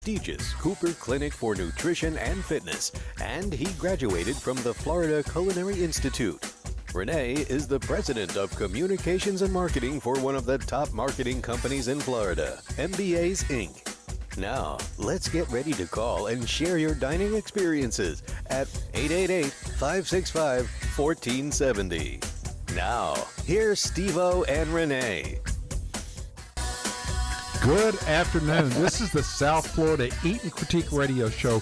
prestigious Cooper Clinic for Nutrition and Fitness, and he graduated from the Florida Culinary Institute. Renee is the president of communications and marketing for one of the top marketing companies in Florida, MBA's Inc. Now, let's get ready to call and share your dining experiences at 888-565-1470. Now, here's Steve-O and Renee. Good afternoon. This is the South Florida Eat and Critique Radio Show,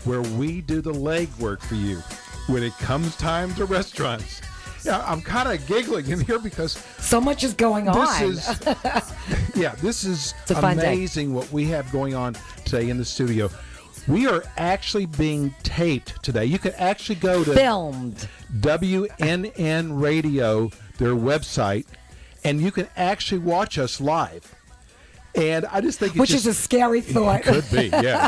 where we do the legwork for you when it comes time to restaurants. Yeah, I'm kind of giggling in here because so much is going on. This is amazing what we have going on today in the studio. We are actually being taped today. You can actually go to filmed WNN Radio, their website, and you can actually watch us live. And I just think which is a scary thought. It could be, yeah.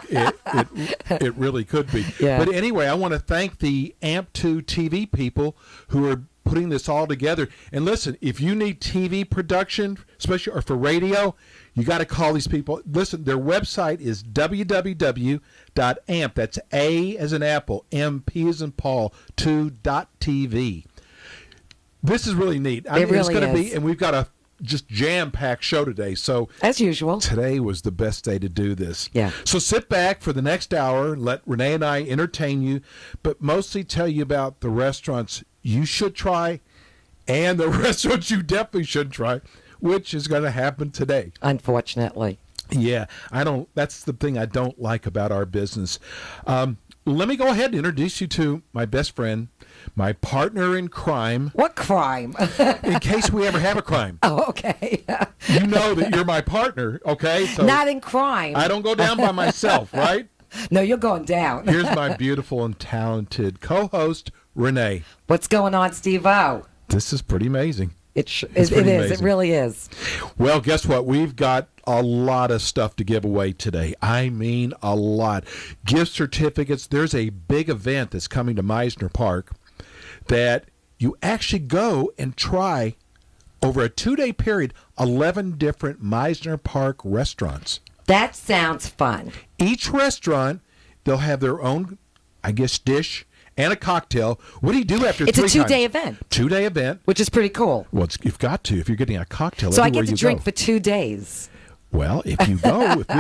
It really could be. Yeah. But anyway, I want to thank the AMP2 TV people who are putting this all together. And listen, if you need TV production, especially or for radio, you got to call these people. Listen, their website is www.amp. That's A as in Apple, MP as in Paul, 2.tv. This is really neat. It really it's going to is. be, and we've got a just jam-packed show today. So as usual, today was the best day to do this. Yeah. So sit back for the next hour, let Renee and I entertain you, but mostly tell you about the restaurants you should try and the restaurants you definitely should try, which is going to happen today. Unfortunately. Yeah, that's the thing I don't like about our business. Let me go ahead and introduce you to my best friend, my partner in crime. What crime? In case we ever have a crime. Oh, okay. You know that you're my partner, okay? So not in crime. I don't go down by myself, right? No, you're going down. Here's my beautiful and talented co-host, Renee. What's going on, Steve-O? This is pretty amazing. It is. It really is. Well, guess what? We've got a lot of stuff to give away today. I mean, a lot. Gift certificates. There's a big event that's coming to Meisner Park that you actually go and try over a 2-day period 11 different Meisner Park restaurants. That sounds fun. Each restaurant, they'll have their own, I guess, dish and a cocktail. What do you do after 3 times? It's a 2-day event. 2-day event. Which is pretty cool. Well, you've got to if you're getting a cocktail. So I get to drink go. for 2 days. Well, if we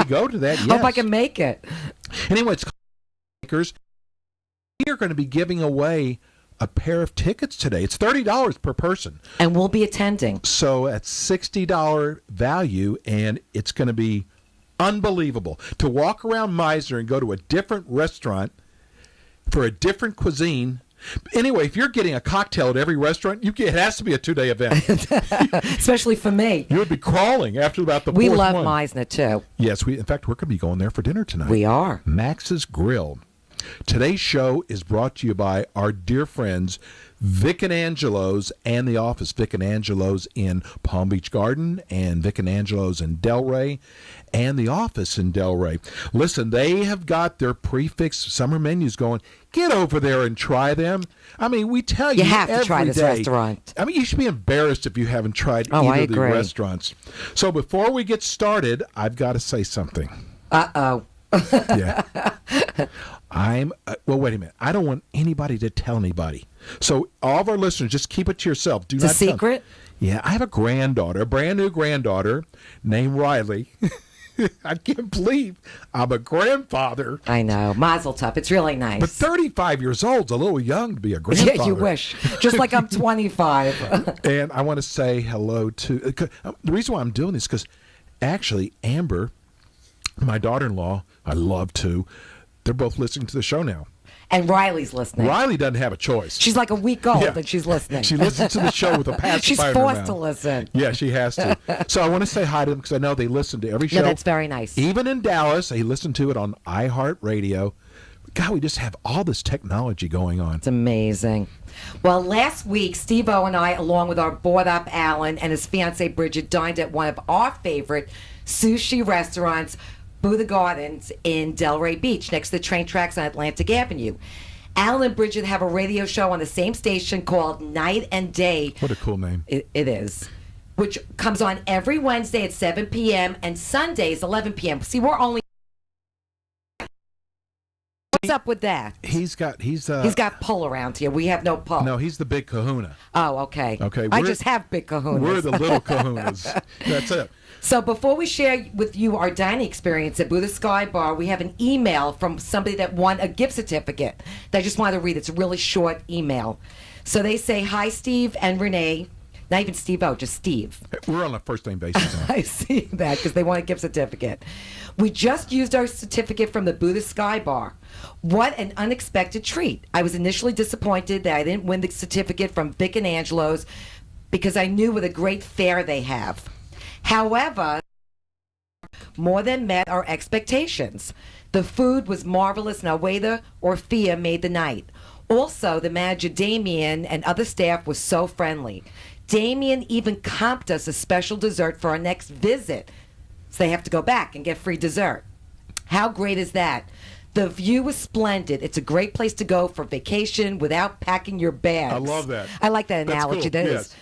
go to that, yes. Hope I can make it. Anyway, it's makers. We are going to be giving away a pair of tickets today. It's $30 per person. And we'll be attending. So that's $60 value, and it's going to be unbelievable. To walk around Meisner and go to a different restaurant for a different cuisine. Anyway, if you're getting a cocktail at every restaurant, it has to be a 2-day event. Especially for me. You would be crawling after about the fourth one. We love Meisner, too. Yes, in fact, we're going to be going there for dinner tonight. We are. Max's Grill. Today's show is brought to you by our dear friends Vic and Angelo's and The Office. Vic and Angelo's in Palm Beach Garden and Vic and Angelo's in Delray and The Office in Delray. Listen, they have got their prefix summer menus going. Get over there and try them. I mean, we tell you You have to try every this day. restaurant. I mean, you should be embarrassed if you haven't tried Oh, either I of the agree. restaurants. So before we get started, I've got to say something. Uh-oh. Yeah. Well, wait a minute. I don't want anybody to tell anybody. So all of our listeners, just keep it to yourself. Do It's not a secret? Yeah, I have a granddaughter, a brand new granddaughter named Riley. I can't believe I'm a grandfather. I know. Mazel tov. It's really nice. But 35 years old's a little young to be a grandfather. Yeah, you wish. Just like I'm 25. And I want to say hello to... the reason why I'm doing this is because actually Amber, my daughter-in-law, I love to... They're both listening to the show now. And Riley's listening. Riley doesn't have a choice. She's like a week old Yeah. and she's listening. She listens to the show with a pacifier She's in her forced mouth. to listen. Yeah, she has to. So I want to say hi to them because I know they listen to every show. No, that's very nice. Even in Dallas, they listen to it on iHeartRadio. God, we just have all this technology going on. It's amazing. Well, last week, Steve-O and I, along with our board-up Alan and his fiancée Bridget, dined at one of our favorite sushi restaurants, Buddha Gardens in Delray Beach, next to the train tracks on Atlantic Avenue. Alan and Bridget have a radio show on the same station called Night and Day. What a cool name. It is. Which comes on every Wednesday at 7 p.m. and Sundays 11 p.m. See, we're only What's up with that? He's got pull around here. We have no pull. No, he's the big kahuna. Oh, okay. Okay, I just have big kahunas. We're the little kahunas. That's it. So before we share with you our dining experience at Buddha Sky Bar, we have an email from somebody that won a gift certificate that I just wanted to read. It's a really short email. So they say, "Hi, Steve and Renee." Not even Steve-O, just Steve. We're on a first-name basis now. I see that because they want a gift certificate. "We just used our certificate from the Buddha Sky Bar. What an unexpected treat. I was initially disappointed that I didn't win the certificate from Vic and Angelo's because I knew what a great fare they have. However, more than met our expectations. The food was marvelous and our waiter, Orphea, made the night. Also, the manager, Damien, and other staff was so friendly. Damien even comped us a special dessert for our next visit. So they have to go back and get free dessert. How great is that? The view was splendid. It's a great place to go for vacation without packing your bags." I love that. I like that That's analogy. cool. That is. Yes.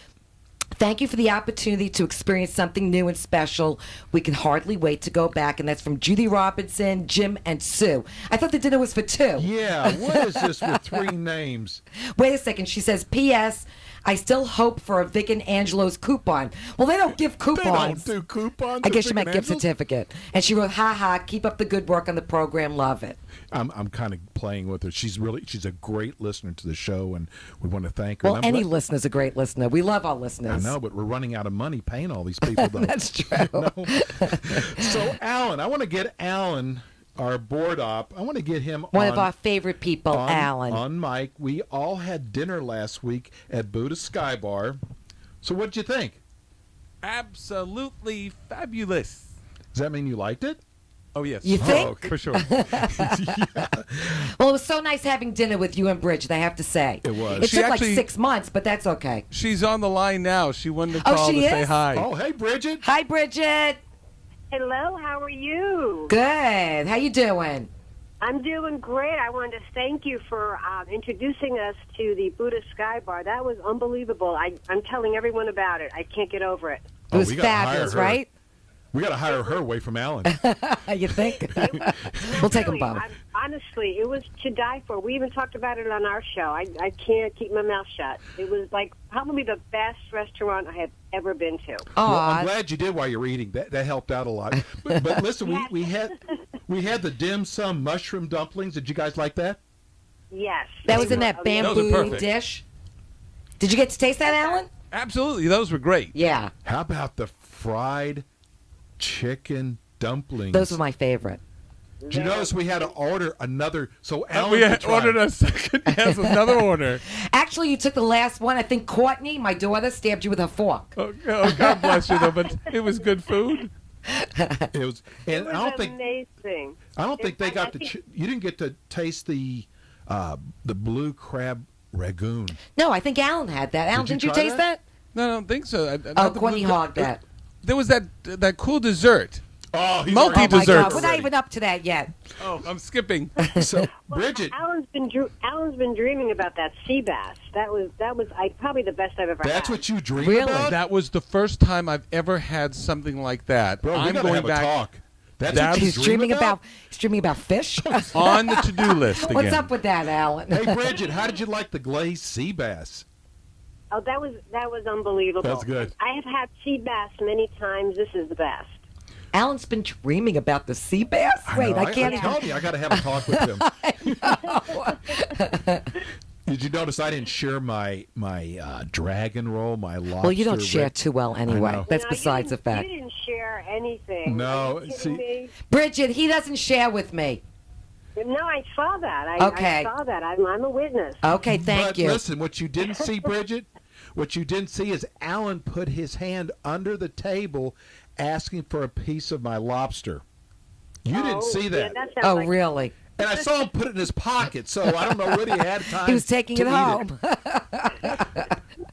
"Thank you for the opportunity to experience something new and special. We can hardly wait to go back." And that's from Judy Robinson, Jim, and Sue. I thought the dinner was for two. Yeah, what is this with three names? Wait a second. She says, "P.S. I still hope for a Vic and Angelo's coupon." Well, they don't give coupons. They don't do coupons. I at guess she Vic meant and gift Angelo's? certificate. And she wrote, "Ha ha, keep up the good work on the program. Love it." I'm kind of playing with her. She's a great listener to the show, and we want to thank her. Well, And I'm any glad- listener's a great listener. We love our I listeners. know, but we're running out of money paying all these people. Though. That's true. So, Alan, I want to get Alan, our board op. I want to get him One on, of our favorite people, Alan. on mic. We all had dinner last week at Buddha Sky Bar. So, what'd you think? Absolutely fabulous. Does that mean you liked it? Oh, yes. You think? okay. For sure. Well, it was so nice having dinner with you and Bridget, I have to say. It was. It She took like actually- 6 months, but that's okay. She's on the line now. She wanted to Oh, call she to say is? hi. Oh, hey, Bridget. Hi, Bridget. Hello, how are you? Good. How you doing? I'm doing great. I wanted to thank you for introducing us to the Buddha Sky Bar. That was unbelievable. I'm telling everyone about it. I can't get over it. It was we gotta hire fabulous, her. right? We got to hire her away from Alan. You think? We'll take them Really, both. honestly, it was to die for. We even talked about it on our show. I can't keep my mouth shut. It was like probably the best restaurant I have ever been to. Well, I'm Aw, glad you did while you were eating. That helped out a lot. But listen, we had the dim sum mushroom dumplings. Did you guys like that? Yes. that they was in were that amazing. Those are bamboo perfect. dish. Did you get to taste that, Alan? Absolutely. Those were great. Yeah, How about the fried chicken dumplings? those were my favorite. Did you notice we had to order another? So Alan We could had try. ordered a second. Yes, another order. Actually, you took the last one. I think Courtney, my daughter, stabbed you with her fork. Oh, God bless you, though. But it was good food. It was, and It was I don't think amazing. they I got think- you didn't get to taste the blue crab ragoon. No, I think Alan had that. Alan, Did you didn't you try taste that? that? No, I don't think so. Oh, Courtney hogged that. There was that cool dessert. Oh, he's Multi- Oh, my dessert God. We're not already. even up to that yet. Oh, I'm skipping. So Well, Bridget, Alan's been dreaming about that sea bass. That was probably the best I've ever had. that's what you dream Really? about, That was the first time I've ever had something like that. bro. We I'm gotta going have back a talk. That's That's- what you He's dream dreaming about. he's dreaming about fish. on the to-do list again. What's up with that, Alan? Hey, Bridget, how did you like the glazed sea bass? Oh, that was unbelievable. That's good. I have had sea bass many times. This is the best. Alan's been dreaming about the sea bass. Wait, know, I can't I'm even. telling you, I got to have a talk with him. Did you notice I didn't share my dragon roll, my lobster? Well, you don't share red- too well anyway. know. That's No, besides the you fact. didn't share anything. No, Are you see- kidding me? Bridget, he doesn't share with me. No, I saw that. I Okay. saw that. I'm a witness. Okay, thank But you. listen, what you didn't see, Bridget, what you didn't see is Alan put his hand under the table asking for a piece of my lobster. You didn't Oh, see that. Yeah, that sounds Oh, like, really? And I saw him put it in his pocket, so I don't know whether he had time. He was taking to it eat home.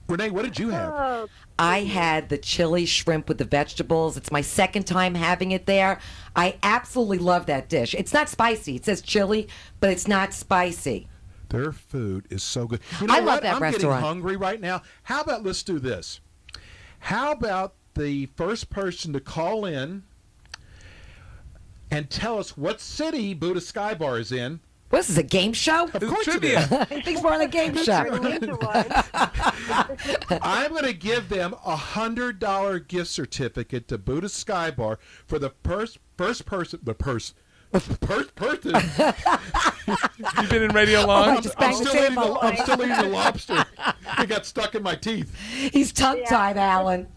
Renee, what did you have? Oh, I had the chili shrimp with the vegetables. It's my second time having it there. I absolutely love that dish. It's not spicy. It says chili, but it's not spicy. Their food is so good. You know I love what? that I'm restaurant. getting hungry right now. How about let's do this? How about the first person to call in and tell us what city Buddha Sky Bar is in? What is this, a game show? Of course trivia. it is. I think we're on a game show. Release the one. I'm going to give them $100 gift certificate to Buddha Sky Bar for the first person. You've been in radio long? right, just bang the table. I'm still eating the lobster. It got stuck in my teeth. He's tongue-tied, Alan.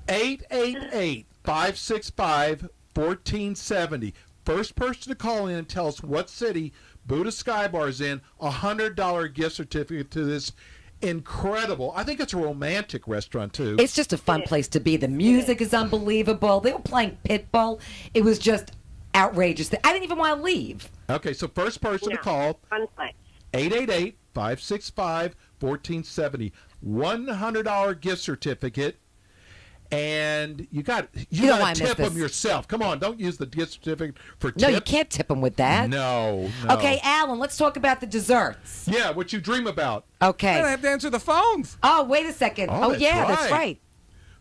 888-565-1470. First person to call in and tell us what city Buddha Sky Bar is in, $100 gift certificate to this incredible. I think it's a romantic restaurant, too. It's just a fun place to be. The music is unbelievable. They were playing Pitbull. It was just outrageous. I didn't even want to leave. Okay, so first person to call, Fun place. 888-565-1470. $100 gift certificate. And you don't got wanna to miss tip them this. yourself. Come on, don't use the gift certificate for tips. No, you can't tip him with that. No. Okay, Alan, let's talk about the desserts. Yeah, what you dream about. I Okay. have to answer the phones. Oh, wait a second. Oh, that's that's right. right.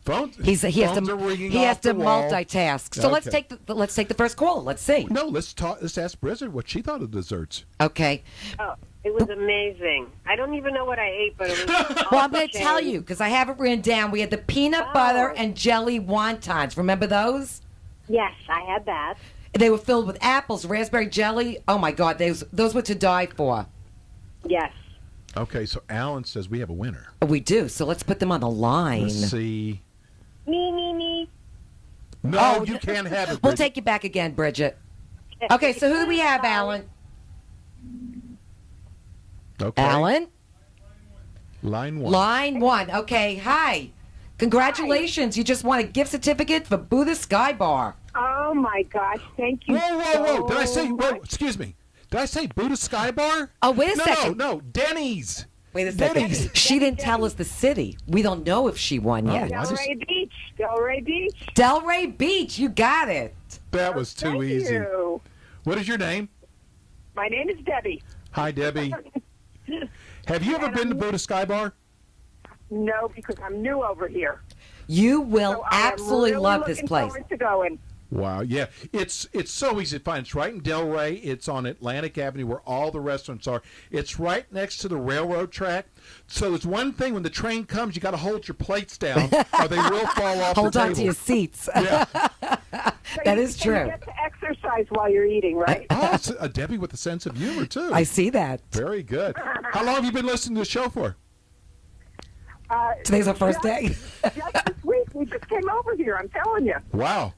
Phones. He has phones to are ringing he has off to the wall. multitask. So let's Okay. take the first call. Let's see. No, let's talk. Let's ask Bridget what she thought of desserts. Okay. Oh, it was amazing. I don't even know what I ate, but it was. Well, I'm going to tell you because I have it written down. We had the peanut butter and jelly wontons. Remember those? Yes, I had that. They were filled with apples, raspberry jelly. Oh my God, those were to die for. Yes. Okay, so Alan says we have a winner. We do. So let's put them on the line. Let's see. Me. No, Oh, you can't have it. We'll Bridget. take you back again, Bridget. Okay, so who do we have, Alan? Okay. Alan? Line one. Line one. Okay, hi. Congratulations. You just won a gift certificate for Buddha Sky Bar. Oh my gosh! Thank you. Whoa! Did I say? so Whoa, much. excuse me. Did I say Buddha Sky Bar? Oh, wait a no, second. No, Denny's. Wait a second. Denny's. She didn't tell us the city. We don't know if she won yet. I just- Delray Beach. Delray Beach. Delray Beach. You got it. That was too Thank easy. you. What is your name? My name is Debbie. Hi, Debbie. Have you ever been to Buddha Sky Bar? No, because I'm new over here. You will So I am absolutely really love this looking place. forward to going. Wow, yeah, it's so easy to find. It's right in Delray. It's on Atlantic Avenue where all the restaurants are. It's right next to the railroad track. So it's one thing when the train comes, you got to hold your plates down, or they will fall off Hold the on table. to your seats. Yeah. So That you- is so true. You get to exercise while you're eating, right? Oh, it's a Debbie with a sense of humor too. I see that. Very good. How long have you been listening to the show for? Today's our first day. Just this week, we just came over here. I'm telling you. Wow.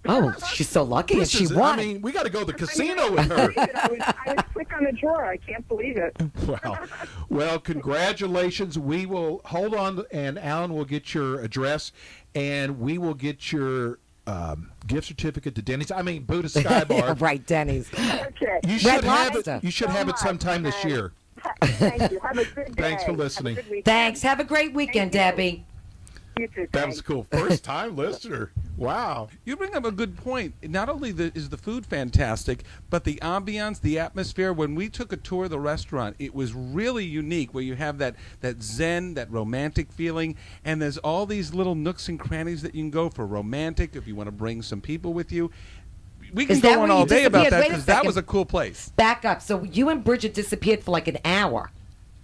Oh, she's so lucky and This she is- won. I mean, we got to go to the casino I with her. was quick on the drawer. I can't believe it. Wow. Well, congratulations. We will hold on, and Alan will get your address, and we will get your gift certificate to Denny's. I mean, Buddha Sky Bar. Right, Denny's. Okay. You should have Lobster. it. You should have it sometime this year. Thank you. Have a good day. Thanks for Have a listening. good weekend. Thanks. Have a great weekend, Thank you. Debbie. You too. That thanks. was cool. First time listener. Wow. You bring up a good point. Not only is the food fantastic, but the ambiance, the atmosphere. When we took a tour of the restaurant, it was really unique where you have that zen, that romantic feeling, and there's all these little nooks and crannies that you can go for romantic if you want to bring some people with you. We can Is that go on where all you day about disappeared? that Wait a because that second. was a cool place. Back up. So you and Bridget disappeared for like an hour.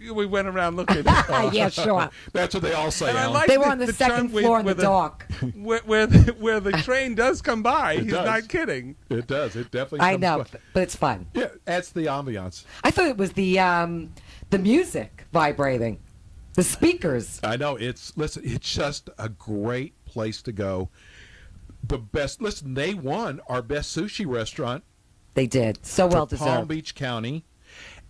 We went around looking. Yeah, sure. That's what they all say, And I Alan. like They were on the charm second floor in the where dark. Where the train does come by. He's does. not kidding. It does. It definitely I comes know, by. but it's fun. Yeah, that's the ambiance. I thought it was the music vibrating, the speakers. I know. It's just a great place to go. The best. Listen, they won our best sushi restaurant They did so well for Palm deserved. Beach County,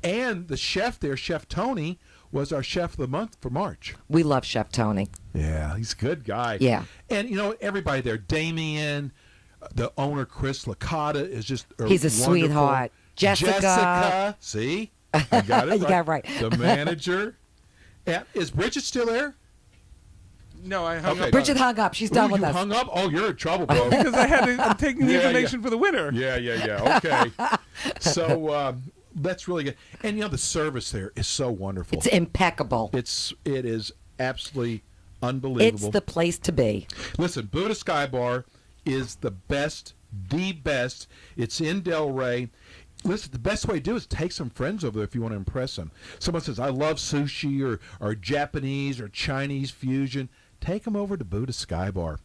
and the chef there, Chef Tony, was our chef of the month for March. We love Chef Tony. Yeah, he's a good guy. Yeah. And, everybody there, Damien, the owner, Chris Licata, is just He's a wonderful. sweetheart. Jessica. See? I got it You got it right. The manager. And is Bridget still there? No, I hung Okay. up Bridget hung up. She's done Ooh, with you us. hung up? Oh, you're in trouble, bro. because I'm taking the Yeah, information for the winner. Yeah. Okay. So that's really good. And, the service there is so wonderful. It's impeccable. It is absolutely unbelievable. It's the place to be. Listen, Buddha Sky Bar is the best. It's in Delray. Listen, the best way to do is take some friends over there if you want to impress them. Someone says, I love sushi or Japanese or Chinese fusion. Take them over to Buddha Sky Bar.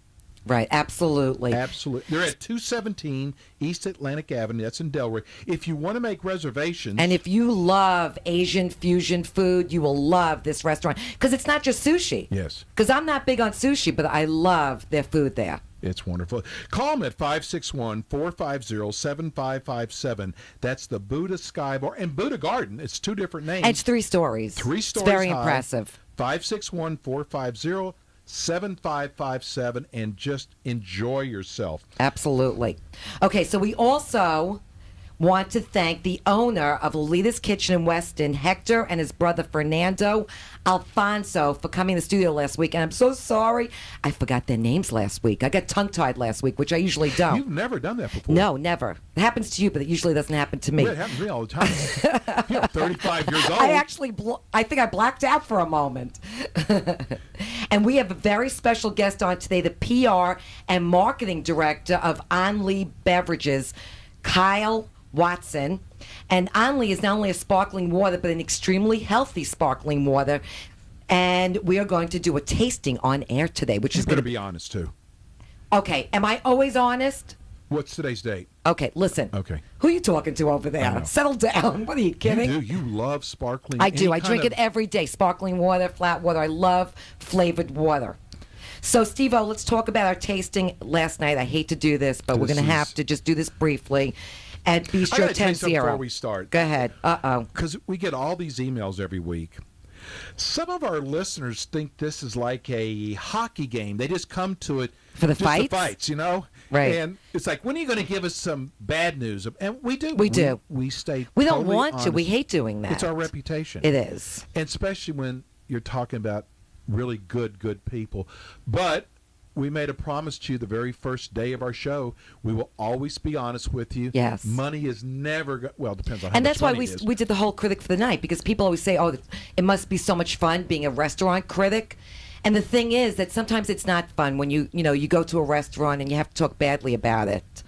Right, absolutely. Absolutely. They're at 217 East Atlantic Avenue. That's in Delray. If you want to make reservations. And if you love Asian fusion food, you will love this restaurant. Because it's not just sushi. Yes. Because I'm not big on sushi, but I love their food there. It's wonderful. Call them at 561-450-7557. That's the Buddha Sky Bar. And Buddha Garden, it's 2 different names. And it's 3 stories. 3 stories It's very high. impressive. 561-450-7557, and just enjoy yourself. Absolutely. Okay, so we also want to thank the owner of Lolita's Kitchen in Weston, Hector, and his brother Fernando Alfonso, for coming to the studio last week. And I'm so sorry I forgot their names last week. I got tongue-tied last week, which I usually don't. You've never done that before. No, never. It happens to you, but it usually doesn't happen to me. Yeah, it happens to me all the time. You're 35 years old. I think I blacked out for a moment. And we have a very special guest on today, the PR and marketing director of Only Beverages, Kyle Watson. And Only is not only a sparkling water, but an extremely healthy sparkling water. And we are going to do a tasting on air today, which You're is going going to be honest, too. Okay, am I always honest? What's today's date? Okay, listen. Okay. Who are you talking to over I there? know. Settle down. What are you kidding? You do. You love sparkling. I do. any I kind drink of- it every day. Sparkling water, flat water. I love flavored water. So, Steve-O, let's talk about our tasting last night. I hate to do this, but we're This going to is- have to just do this briefly. At I Bistro gotta tell you 10 something before 0. we start. Go ahead. Uh-oh. Because we get all these emails every week. Some of our listeners think this is like a hockey game. They just come to it For the just fights? fights, you know? Right. And it's like, when are you going to give us some bad news? And we do. We do. We stay We don't totally want to. honest. We hate doing that. It's our reputation. It is. And especially when you're talking about really good people. But we made a promise to you the very first day of our show. We will always be honest with you. Yes. Money is never, well, it depends on how And much that's why money it is. we did the whole critic for the night, because people always say, oh, it must be so much fun being a restaurant critic. And the thing is that sometimes it's not fun when you go to a restaurant and you have to talk badly about it.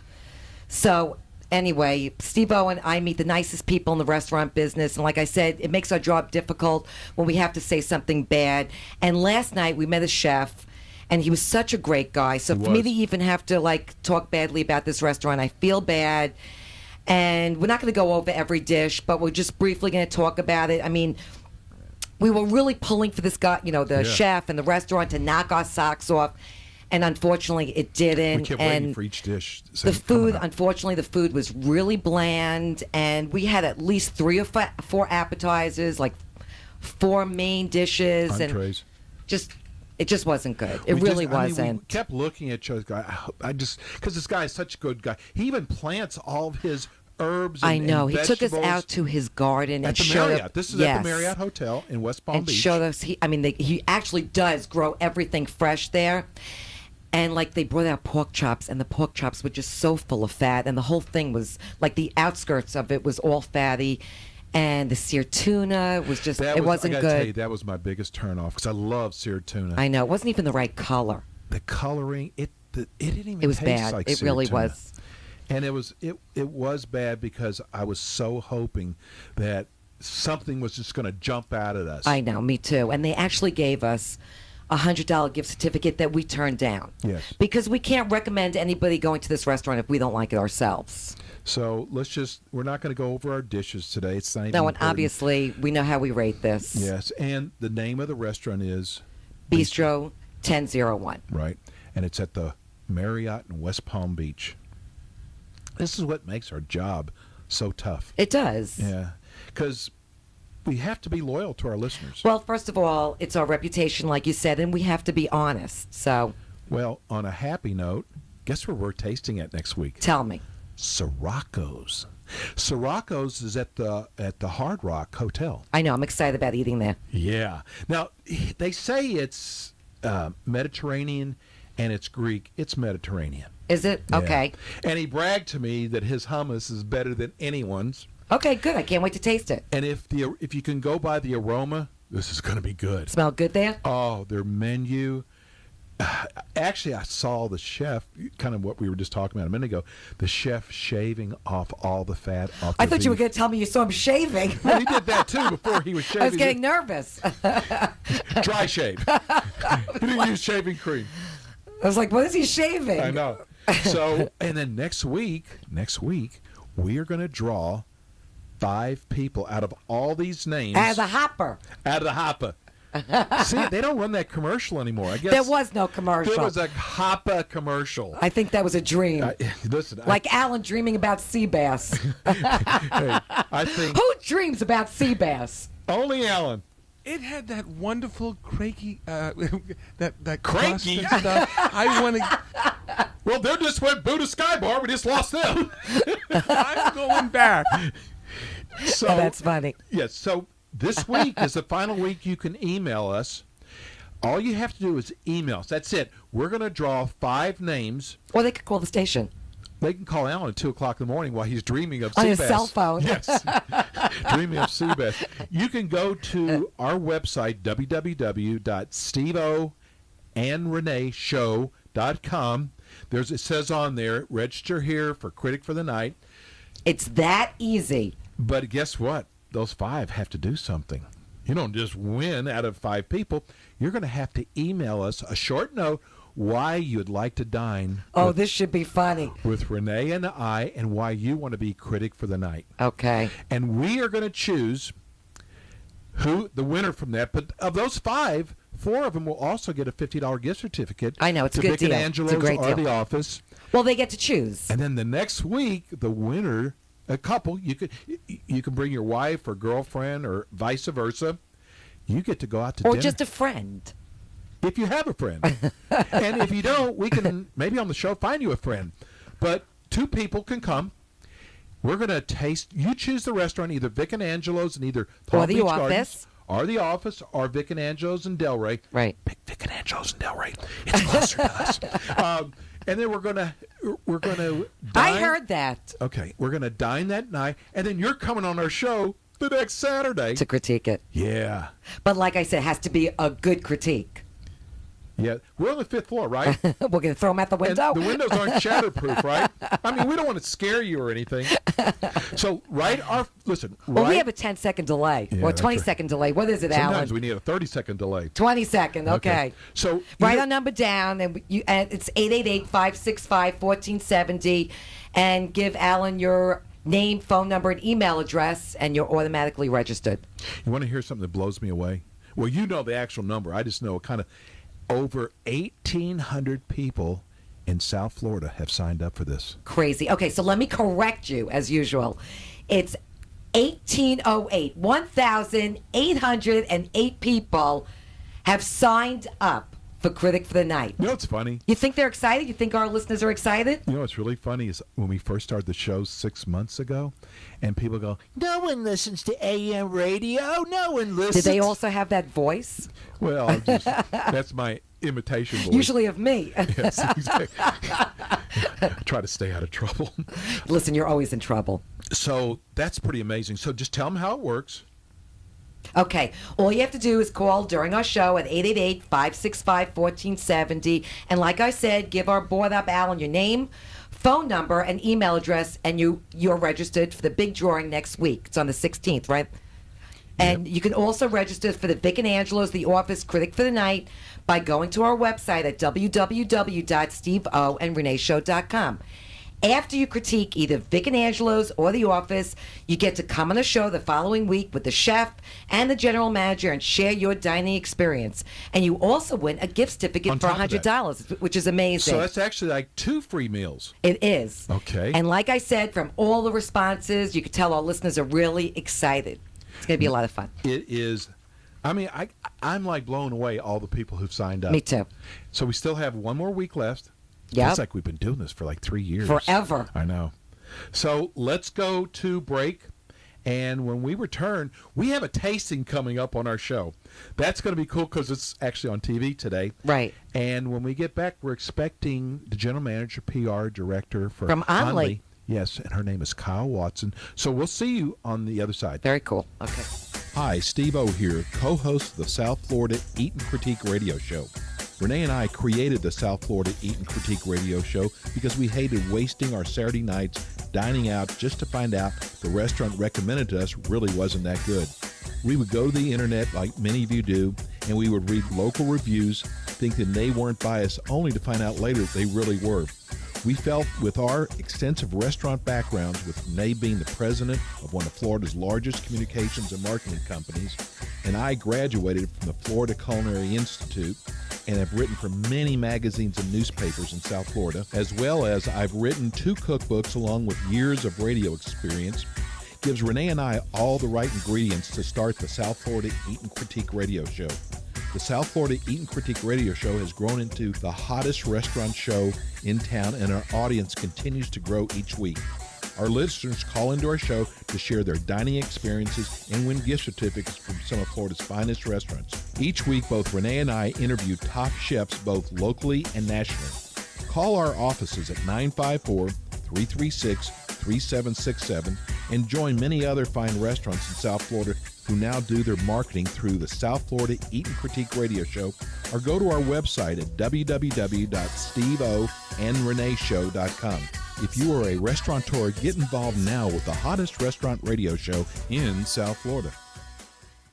So anyway, Steve-O and I meet the nicest people in the restaurant business. And like I said, it makes our job difficult when we have to say something bad. And last night we met a chef, and he was such a great guy. So He for me was. to even have to talk badly about this restaurant, I feel bad. And we're not going to go over every dish, but we're just briefly going to talk about it. I mean, we were really pulling for this guy, the chef and the restaurant to knock our socks off. And unfortunately, it didn't. We kept and waiting for each dish. the saying, food, "Come on." unfortunately, the food was really bland. And we had at least 3 or 4 appetizers, like 4 main dishes. Entrees. And it just wasn't good. It We really just- I mean, wasn't. we kept looking at each other. I just, because this guy is such a good guy. He even plants all of his herbs and I know. and He took us vegetables out to his garden at and the showed Marriott. us. This is at the Marriott Hotel in West Palm and Beach. showed us. He actually does grow everything fresh there. And they brought out pork chops, and the pork chops were just so full of fat, and the whole thing was the outskirts of it was all fatty, and the seared tuna was just That it wasn't I gotta good. tell you, that was my biggest turnoff because I love seared tuna. I know it wasn't even the right color. The coloring, it didn't even It was taste bad. like It seared really tuna. was. And it was bad because I was so hoping that something was just going to jump out at us. I know, me too. And they actually gave us a $100 gift certificate that we turned down. Yes. Because we can't recommend anybody going to this restaurant if we don't like it ourselves. So we're not going to go over our dishes today. It's not even No, and important. obviously we know how we rate this. Yes, and the name of the restaurant is Bistro 1001. right, and it's at the Marriott in West Palm Beach. This is what makes our job so tough. It does. Yeah, because we have to be loyal to our listeners. Well, first of all, it's our reputation, like you said, and we have to be honest. So Well, on a happy note, guess where we're tasting at next week? tell me. Sirocco's. Sirocco's is at the Hard Rock Hotel. I know, I'm excited about eating there. Yeah. Now they say it's Mediterranean and it's Greek. It's Mediterranean. Is it? Yeah. Okay. And he bragged to me that his hummus is better than anyone's. Okay, good. I can't wait to taste it. And if you can go by the aroma, this is going to be good. Smell good there? Oh, their menu. Actually, I saw the chef, kind of what we were just talking about a minute ago, the chef shaving off all the fat off I the thought you were beef. going to tell me you saw him shaving. Well, he did that too before he was shaving. I was getting nervous. Dry shave. He didn't use shaving cream. I was like, what is he shaving? I know. So, and then next week, we are going to draw 5 people out of all these names. Out of the hopper. Out of the hopper. See, they don't run that commercial anymore. I guess There was no commercial. there was a hopper commercial. I think that was a dream. Listen, Like Alan dreaming about sea bass. I think Who dreams about sea bass? only Alan. It had that wonderful cranky, that crust Cranky? and stuff. I want to. Well, they just went Buddha Sky Bar. We just lost them. I'm going back. So Oh, that's funny. Yes. So this week is the final week you can email us. All you have to do is email us. That's it. We're going to draw 5 names. Or they could call the station. They can call Alan at 2 o'clock in the morning while he's dreaming of On sea his bass. cell phone. Yes. Dreaming of sea bass. You can go to our website, www.steveoandreneeshow.com. It says on there, register here for Critic for the Night. It's that easy. But guess what? Those 5 have to do something. You don't just win out of 5 people. You're going to have to email us a short note why you'd like to dine Oh, this should be funny. with Renee and I, and why you want to be Critic for the Night. Okay. And we are going to choose who the winner from that. But of those 5, 4 of them will also get a $50 gift certificate. I know, it's a to good Vic and deal. It's a Angelo's great or deal. The Office. Well, they get to choose. And then the next week, the winner, a couple, you can bring your wife or girlfriend or vice versa. You get to go out to Or dinner. just a friend. If you have a friend. And if you don't, we can maybe on the show find you a friend. But 2 people can come. We're going to taste. You choose the restaurant, either Vic and Angelo's and either Palm Or the Beach Office. Gardens, or the Office, or Vic and Angelo's and Delray. Right. Pick Vic and Angelo's and Delray. It's closer to us. And then we're going to dine. I heard that. Okay, we're going to dine that night, and then you're coming on our show the next Saturday. To critique it. Yeah. But like I said, it has to be a good critique. Yeah. We're on the 5th floor, right? We're going to throw them out the And window. the windows aren't shatterproof, right? I mean, we don't want to scare you or anything. So, Well, we have a 10-second delay. Yeah, Or a that's 20-second delay. What is it, Alan? Sometimes we need a 30-second delay. 20-second, okay. So Write our number down, and it's 888-565-1470, and give Alan your name, phone number, and email address, and you're automatically registered. You want to hear something that blows me away? Well, you know the actual number. I just know kind of over 1,800 people in South Florida have signed up for this. Crazy. Okay, so let me correct you, as usual. It's 1,808. 1,808 people have signed up for Critic for the Night. You know what's funny? You think they're excited? You think our listeners are excited? You know what's really funny is when we first started the show 6 months ago, and people go, "No one listens to AM radio. No one listens." Did they also have that voice? Well, that's my imitation voice. Usually of me. Yes, exactly. Try to stay out of trouble. Listen, you're always in trouble. So that's pretty amazing. So just tell them how it works. Okay, all you have to do is call during our show at 888-565-1470. And like I said, give our board up Alan your name, phone number, and email address, and you're registered for the big drawing next week. It's on the 16th, right? And you can also register for the Vic and Angelo's The Office Critic for the Night by going to our website at www.steveoandreneeshow.com. After you critique either Vic and Angelo's or The Office, you get to come on the show the following week with the chef and the general manager and share your dining experience. And you also win a gift certificate On for top of that. $100, which is amazing. So that's actually like 2 free meals. It is. Okay. And like I said, from all the responses, you can tell our listeners are really excited. It's going to be a lot of fun. It is. I mean, I'm like blown away all the people who've signed up. Me too. So we still have 1 more week left. Yep. It's like we've been doing this for like 3 years. Forever. I know. So let's go to break. And when we return, we have a tasting coming up on our show. That's going to be cool because it's actually on TV today. Right. And when we get back, we're expecting the general manager, PR director for From Onley. Yes, and her name is Kyle Watson. So we'll see you on the other side. Very cool. Okay. Hi, Steve O here, co-host of the South Florida Eat and Critique radio show. Renee and I created the South Florida Eat and Critique radio show because we hated wasting our Saturday nights dining out just to find out the restaurant recommended to us really wasn't that good. We would go to the internet like many of you do, and we would read local reviews thinking they weren't biased, only to find out later they really were. We felt with our extensive restaurant backgrounds, with Renee being the president of one of Florida's largest communications and marketing companies, and I graduated from the Florida Culinary Institute and have written for many magazines and newspapers in South Florida, as well as I've written 2 cookbooks along with years of radio experience, gives Renee and I all the right ingredients to start the South Florida Eat and Critique radio show. The South Florida Eat and Critique radio show has grown into the hottest restaurant show in town, and our audience continues to grow each week. Our listeners call into our show to share their dining experiences and win gift certificates from some of Florida's finest restaurants. Each week, both Renee and I interview top chefs both locally and nationally. Call our offices at 954-336-3767 and join many other fine restaurants in South Florida who now do their marketing through the South Florida Eat and Critique radio show, or go to our website at www.steveoandreneeshow.com. If you are a restaurateur, get involved now with the hottest restaurant radio show in South Florida.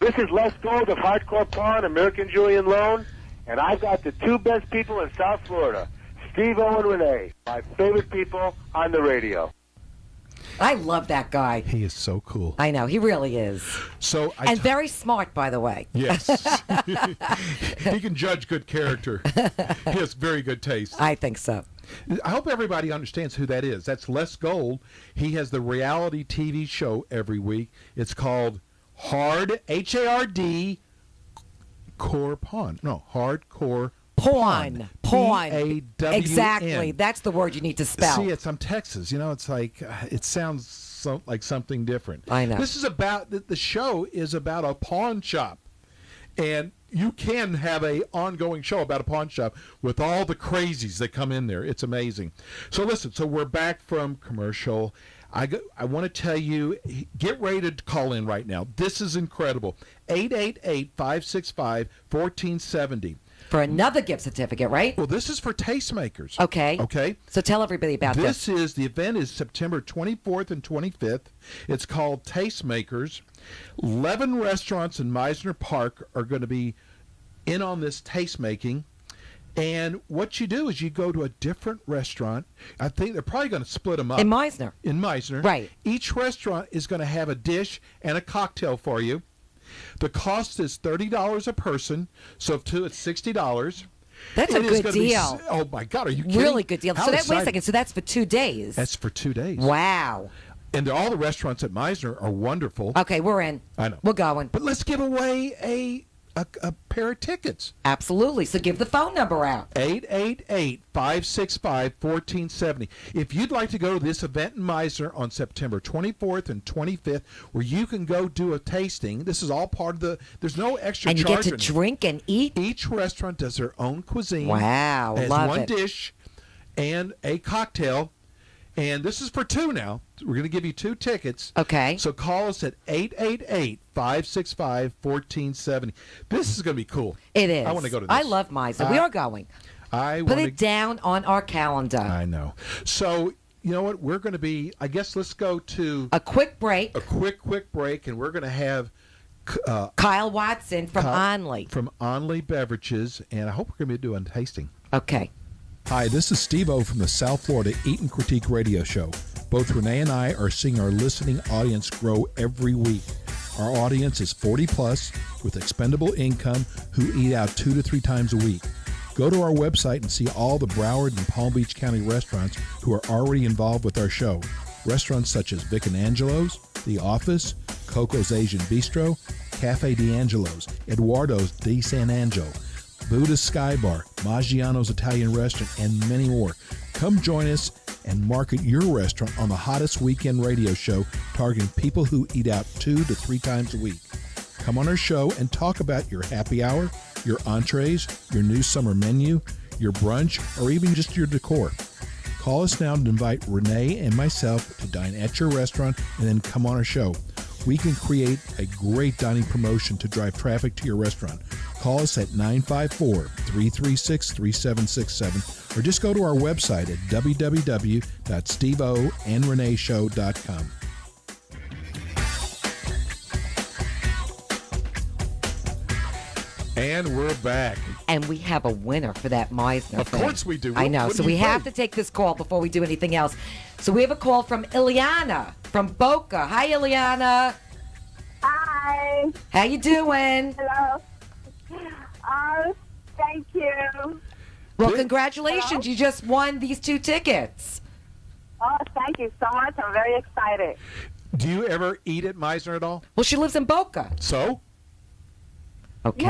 This is Les Gold of Hardcore Pawn, American Julian Lone, and I've got the 2 best people in South Florida, Steve-O and Renee, my favorite people on the radio. I love that guy. He is so cool. I know, he really is. So And very smart, by the way. Yes. He can judge good character. He has very good taste. I think so. I hope everybody understands who that is. That's Les Gold. He has the reality TV show every week. It's called Hard, H-A-R-D, Core Pawn. No, Hardcore Pawn. P-A-W-N. Exactly. That's the word you need to spell. See, it's from Texas. You know, it's like, it sounds like something different. I know. This is about, the show is about a pawn shop. And you can have a ongoing show about a pawn shop with all the crazies that come in there. It's amazing. So listen, so we're back from commercial. I want to tell you, get ready to call in right now. This is incredible. 888-565-1470. For another gift certificate, right? Well, this is for tastemakers. Okay. Okay. So tell everybody about this. The event is September 24th and 25th. It's called Tastemakers. 11 restaurants in Meisner Park are going to be in on this tastemaking. And what you do is you go to a different restaurant. I think they're probably going to split them up. In Meisner. In Meisner. Right. Each restaurant is going to have a dish and a cocktail for you. The cost is $30 a person, so it's $60. That's a good deal. Oh my God, are you kidding? Really good deal. How So wait a exciting. second. So that's for 2 days. That's for 2 days. Wow. And all the restaurants at Meisner are wonderful. Okay, we're in. I know. We're going. But let's give away a pair of tickets. Absolutely. So give the phone number out. 888-565-1470. If you'd like to go to this event in Meisner on September 24th and 25th, where you can go do a tasting, this is all part of there's no extra And you charge. get to drink and eat. Each restaurant does their own cuisine. Wow, Has love one it. dish and a cocktail. And this is for 2 now. We're going to give you 2 tickets. Okay. So call us at 888-565-1470. This is going to be cool. It is. I want to go to this. I love Meisner. We are going. I Put want it down on our calendar. I know. So, you know what? We're going to be, I guess let's go to A quick break. a quick break, and we're going to have Kyle Watson from Onley. From Onley Beverages, and I hope we're going to be doing tasting. Okay. Hi, this is Steve-O from the South Florida Eat and Critique radio show. Both Renee and I are seeing our listening audience grow every week. Our audience is 40 plus with expendable income who eat out 2 to 3 times a week. Go to our website and see all the Broward and Palm Beach County restaurants who are already involved with our show. Restaurants such as Vic and Angelo's, The Office, Coco's Asian Bistro, Cafe D'Angelo's, Eduardo's Di San Angelo, Buddha's Sky Bar, Maggiano's Italian Restaurant, and many more. Come join us and market your restaurant on the hottest weekend radio show targeting people who eat out 2 to 3 times a week. Come on our show and talk about your happy hour, your entrees, your new summer menu, your brunch, or even just your decor. Call us now to invite Renee and myself to dine at your restaurant and then come on our show. we can create a great dining promotion to drive traffic to your restaurant. Call us at 954-336-3767 or just go to our website at www.steveoandreneeshow.com. And we're back. And we have a winner for that Meisner Of thing. course we do. I know. What So do you we have to think? take this call before we do anything else. So we have a call from Ileana from Boca. Hi, Ileana. Hi. How you doing? Hello. Thank you. Well, Good. congratulations. Hello? You just won these 2 tickets. Oh, thank you so much. I'm very excited. Do you ever eat at Meisner at all? Well, she lives in Boca. So? Okay.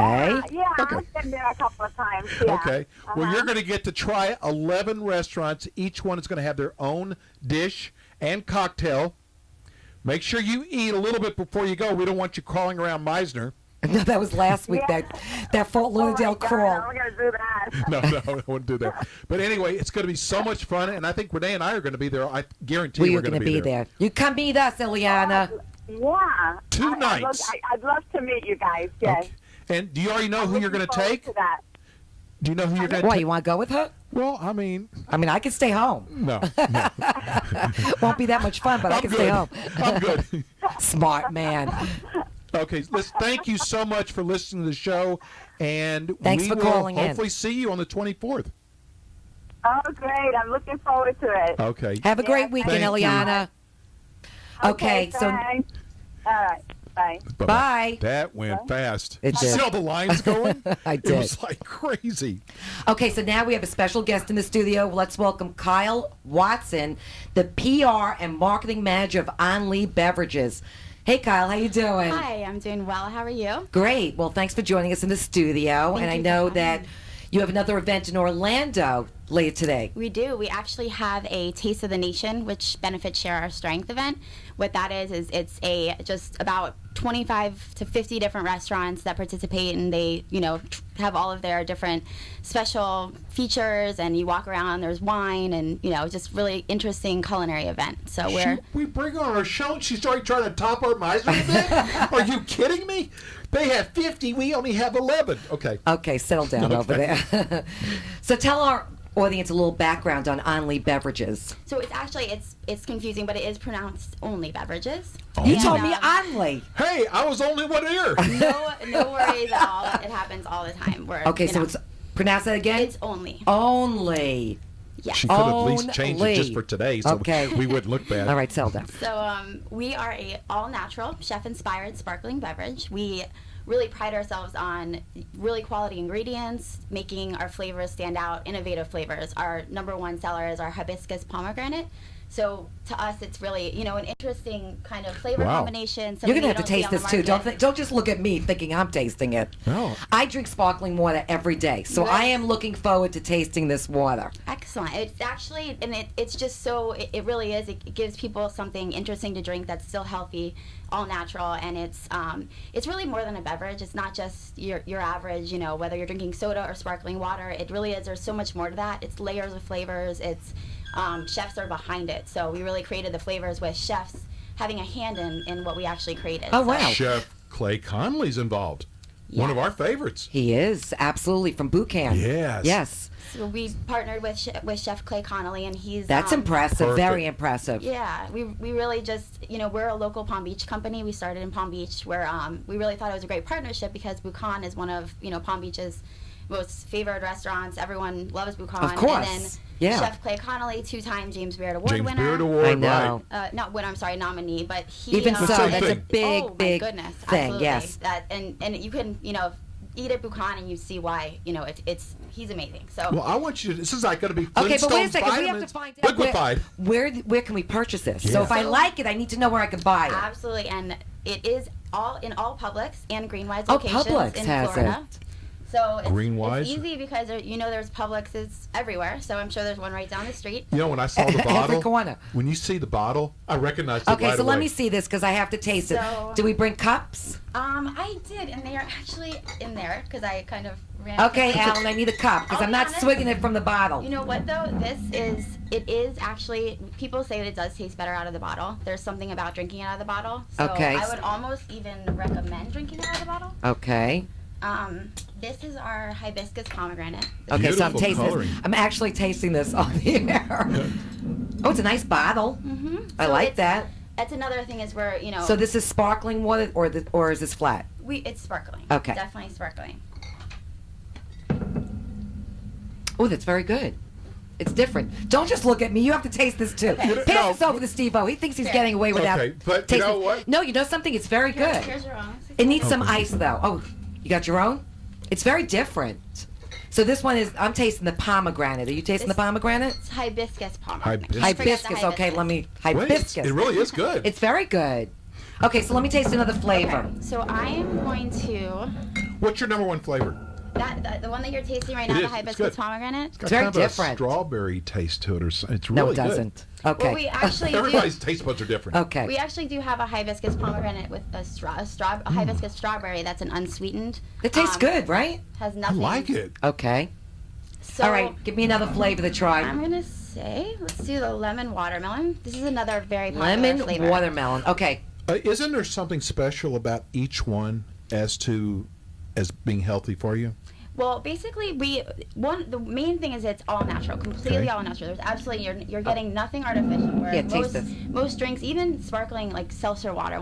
Yeah, Okay. I've been there a couple of times. Yeah. Okay. Well, Uh-huh. you're going to get to try 11 restaurants. Each one is going to have their own dish and cocktail. Make sure you eat a little bit before you go. We don't want you crawling around Meisner. No, that was last week. Yeah. That Fort Oh my Lauderdale God, crawl. I'm going to do that. No, I wouldn't do that. But anyway, it's going to be so much fun, and I think Renee and I are going to be there. I guarantee Well, we're you're going to be there. You come meet us, Ileana. Yeah. Two I'd nights. I'd love to meet you guys. Yes. Okay. And do you already know who you're going to Looking take? forward to that. Do you know who you're going to Why, take? you want to go with her? Well, I mean, I mean, I could stay home. no. Won't be that much fun, but I I'm can good. stay home. I'm good. Smart man. Okay, thank you so much for listening to the show, and Thanks we for will calling in. hopefully see you on the 24th. Oh, great. I'm looking forward to it. Okay. Have a great Yeah, weekend, thank you. Ileana. Okay, so thanks. All right. Bye. Bye-bye. Bye. That went fast. It See did. all the lines going? I It did. was like crazy. Okay, so now we have a special guest in the studio. Let's welcome Kyle Watson, the PR and marketing manager of Only Beverages. Hey, Kyle, how you doing? Hi, I'm doing well. How are you? Great. Well, thanks for joining us in the studio. Thank and I you for know having that me. you have another event in Orlando later today. We do. We actually have a Taste of the Nation, which benefits Share Our Strength event. What that is it's a just about 25 to 50 different restaurants that participate, and they, have all of their different special features. And you walk around. There's wine, and just really interesting culinary event. So We bring her on our show and she's already trying to top our Meisner event? Are you kidding me? They have 50. We only have 11. Okay. Okay, settle down over there. So tell our audience a little background on Only Beverages. So it's actually it's confusing, but it is pronounced Only Beverages. You And, told me um, Only. Hey, I was only one ear. No worries at all. It happens all the time. Okay, so it's pronounce that again. it's only. Only. Yeah. She could have at least changed it Only. just for today so Okay. we wouldn't look bad. All right, settle down. So we are a all-natural, chef-inspired sparkling beverage. We really pride ourselves on really quality ingredients, making our flavors stand out, innovative flavors. Our number one seller is our hibiscus pomegranate. So to us, it's really, an interesting kind of flavor Wow. combination. You're something gonna you have to don't see taste on the this too. market. Don't just look at me thinking I'm tasting it. No. I drink sparkling water every day, so I am looking forward to tasting this water. Excellent. It's actually, and it's just so, it really is. It gives people something interesting to drink that's still healthy, all natural, and it's really more than a beverage. It's not just your average, whether you're drinking soda or sparkling water. It really is. There's so much more to that. It's layers of flavors. It's chefs are behind it. So we really created the flavors with chefs having a hand in what we actually created. Oh, So- wow. Chef Clay Conley's involved. One of our favorites. He is absolutely from boot camp. Yes. Yes. So we partnered with Chef Clay Connolly, and he's That's impressive. Perfect. Very impressive. Yeah, we really just, we're a local Palm Beach company. We started in Palm Beach where we really thought it was a great partnership because Bucan is one of, Palm Beach's most favored restaurants. Everyone loves Bucan. Of course. And then Yeah. Chef Clay Connolly, 2-time James Beard Award James winner. Beard Award. I know. Not winner, I'm sorry, nominee, but he... Even so, same that's a thing. big, oh, my big goodness, thing. absolutely. Yes. That, and you can, eat at Bucan and you see why, he's amazing. So... Well, I want you to. This is like going to be Okay, but wait a Flintstones second. We have to vitamins, find out liquefied. where can we purchase this? So Yeah. if I like it, I need to know where I can buy it. Absolutely, and it is all in all Publix and Greenwise Oh, locations Publix in has Florida. it. So it's, Greenwise? it's easy because there's Publix's everywhere. So I'm sure there's one right down the street. You know, when I saw the bottle, Every corner. when you see the bottle, I recognized it Okay, right so away. let me see this because I have to taste So- it. Do we bring cups? I did, and they are actually in there because I kind of ran. Okay, Alan, I need a cup because I'll I'm be not honest. swigging it from the bottle. You know what though? It is actually, people say that it does taste better out of the bottle. There's something about drinking it out of the bottle. So Okay. I would almost even recommend drinking it out of the bottle. Okay. This is our hibiscus pomegranate. Okay, so I'm Beautiful tasting coloring. this. I'm actually tasting this on the air. Oh, it's a nice bottle. Mm-hmm. I like that. That's another thing is where, So this is sparkling water or is this flat? it's sparkling. Okay. Definitely sparkling. Oh, that's very good. It's different. Don't just look at me. You have to taste this too. Okay. Pass No. this over to Steve-O. He thinks he's Fair. getting away without Okay, but you tasting. know what? No, you know something? It's very good. Here's your own. It needs some ice though. Oh, you got your own? It's very different. So this one is, I'm tasting the pomegranate. Are you tasting the pomegranate? It's hibiscus pomegranate. Hibiscus. Forget the Hibiscus. Okay, let me, Wait, hibiscus. it really is good. It's very good. Okay, so let me taste another flavor. Okay, so I am going to What's your number one flavor? the one that you're tasting right It now, is, the it's hibiscus good. pomegranate. It's got very kind different. of a strawberry taste to it, or something. It's really No, it good. doesn't. Okay. Well, we actually Everybody's taste buds are different. Okay. we actually do have a hibiscus pomegranate with a hibiscus strawberry that's an unsweetened. It tastes good, right? Has I nothing. like it. Okay. So All right, give me another flavor to try. I'm gonna say, let's do the lemon watermelon. This is another very popular Lemon flavor. watermelon. Okay. Isn't there something special about each one as being healthy for you? Well, basically, the main thing is it's all natural, completely Okay. all natural. There's absolutely you're getting nothing artificial. Where Yeah, taste this. most drinks, even sparkling like seltzer water,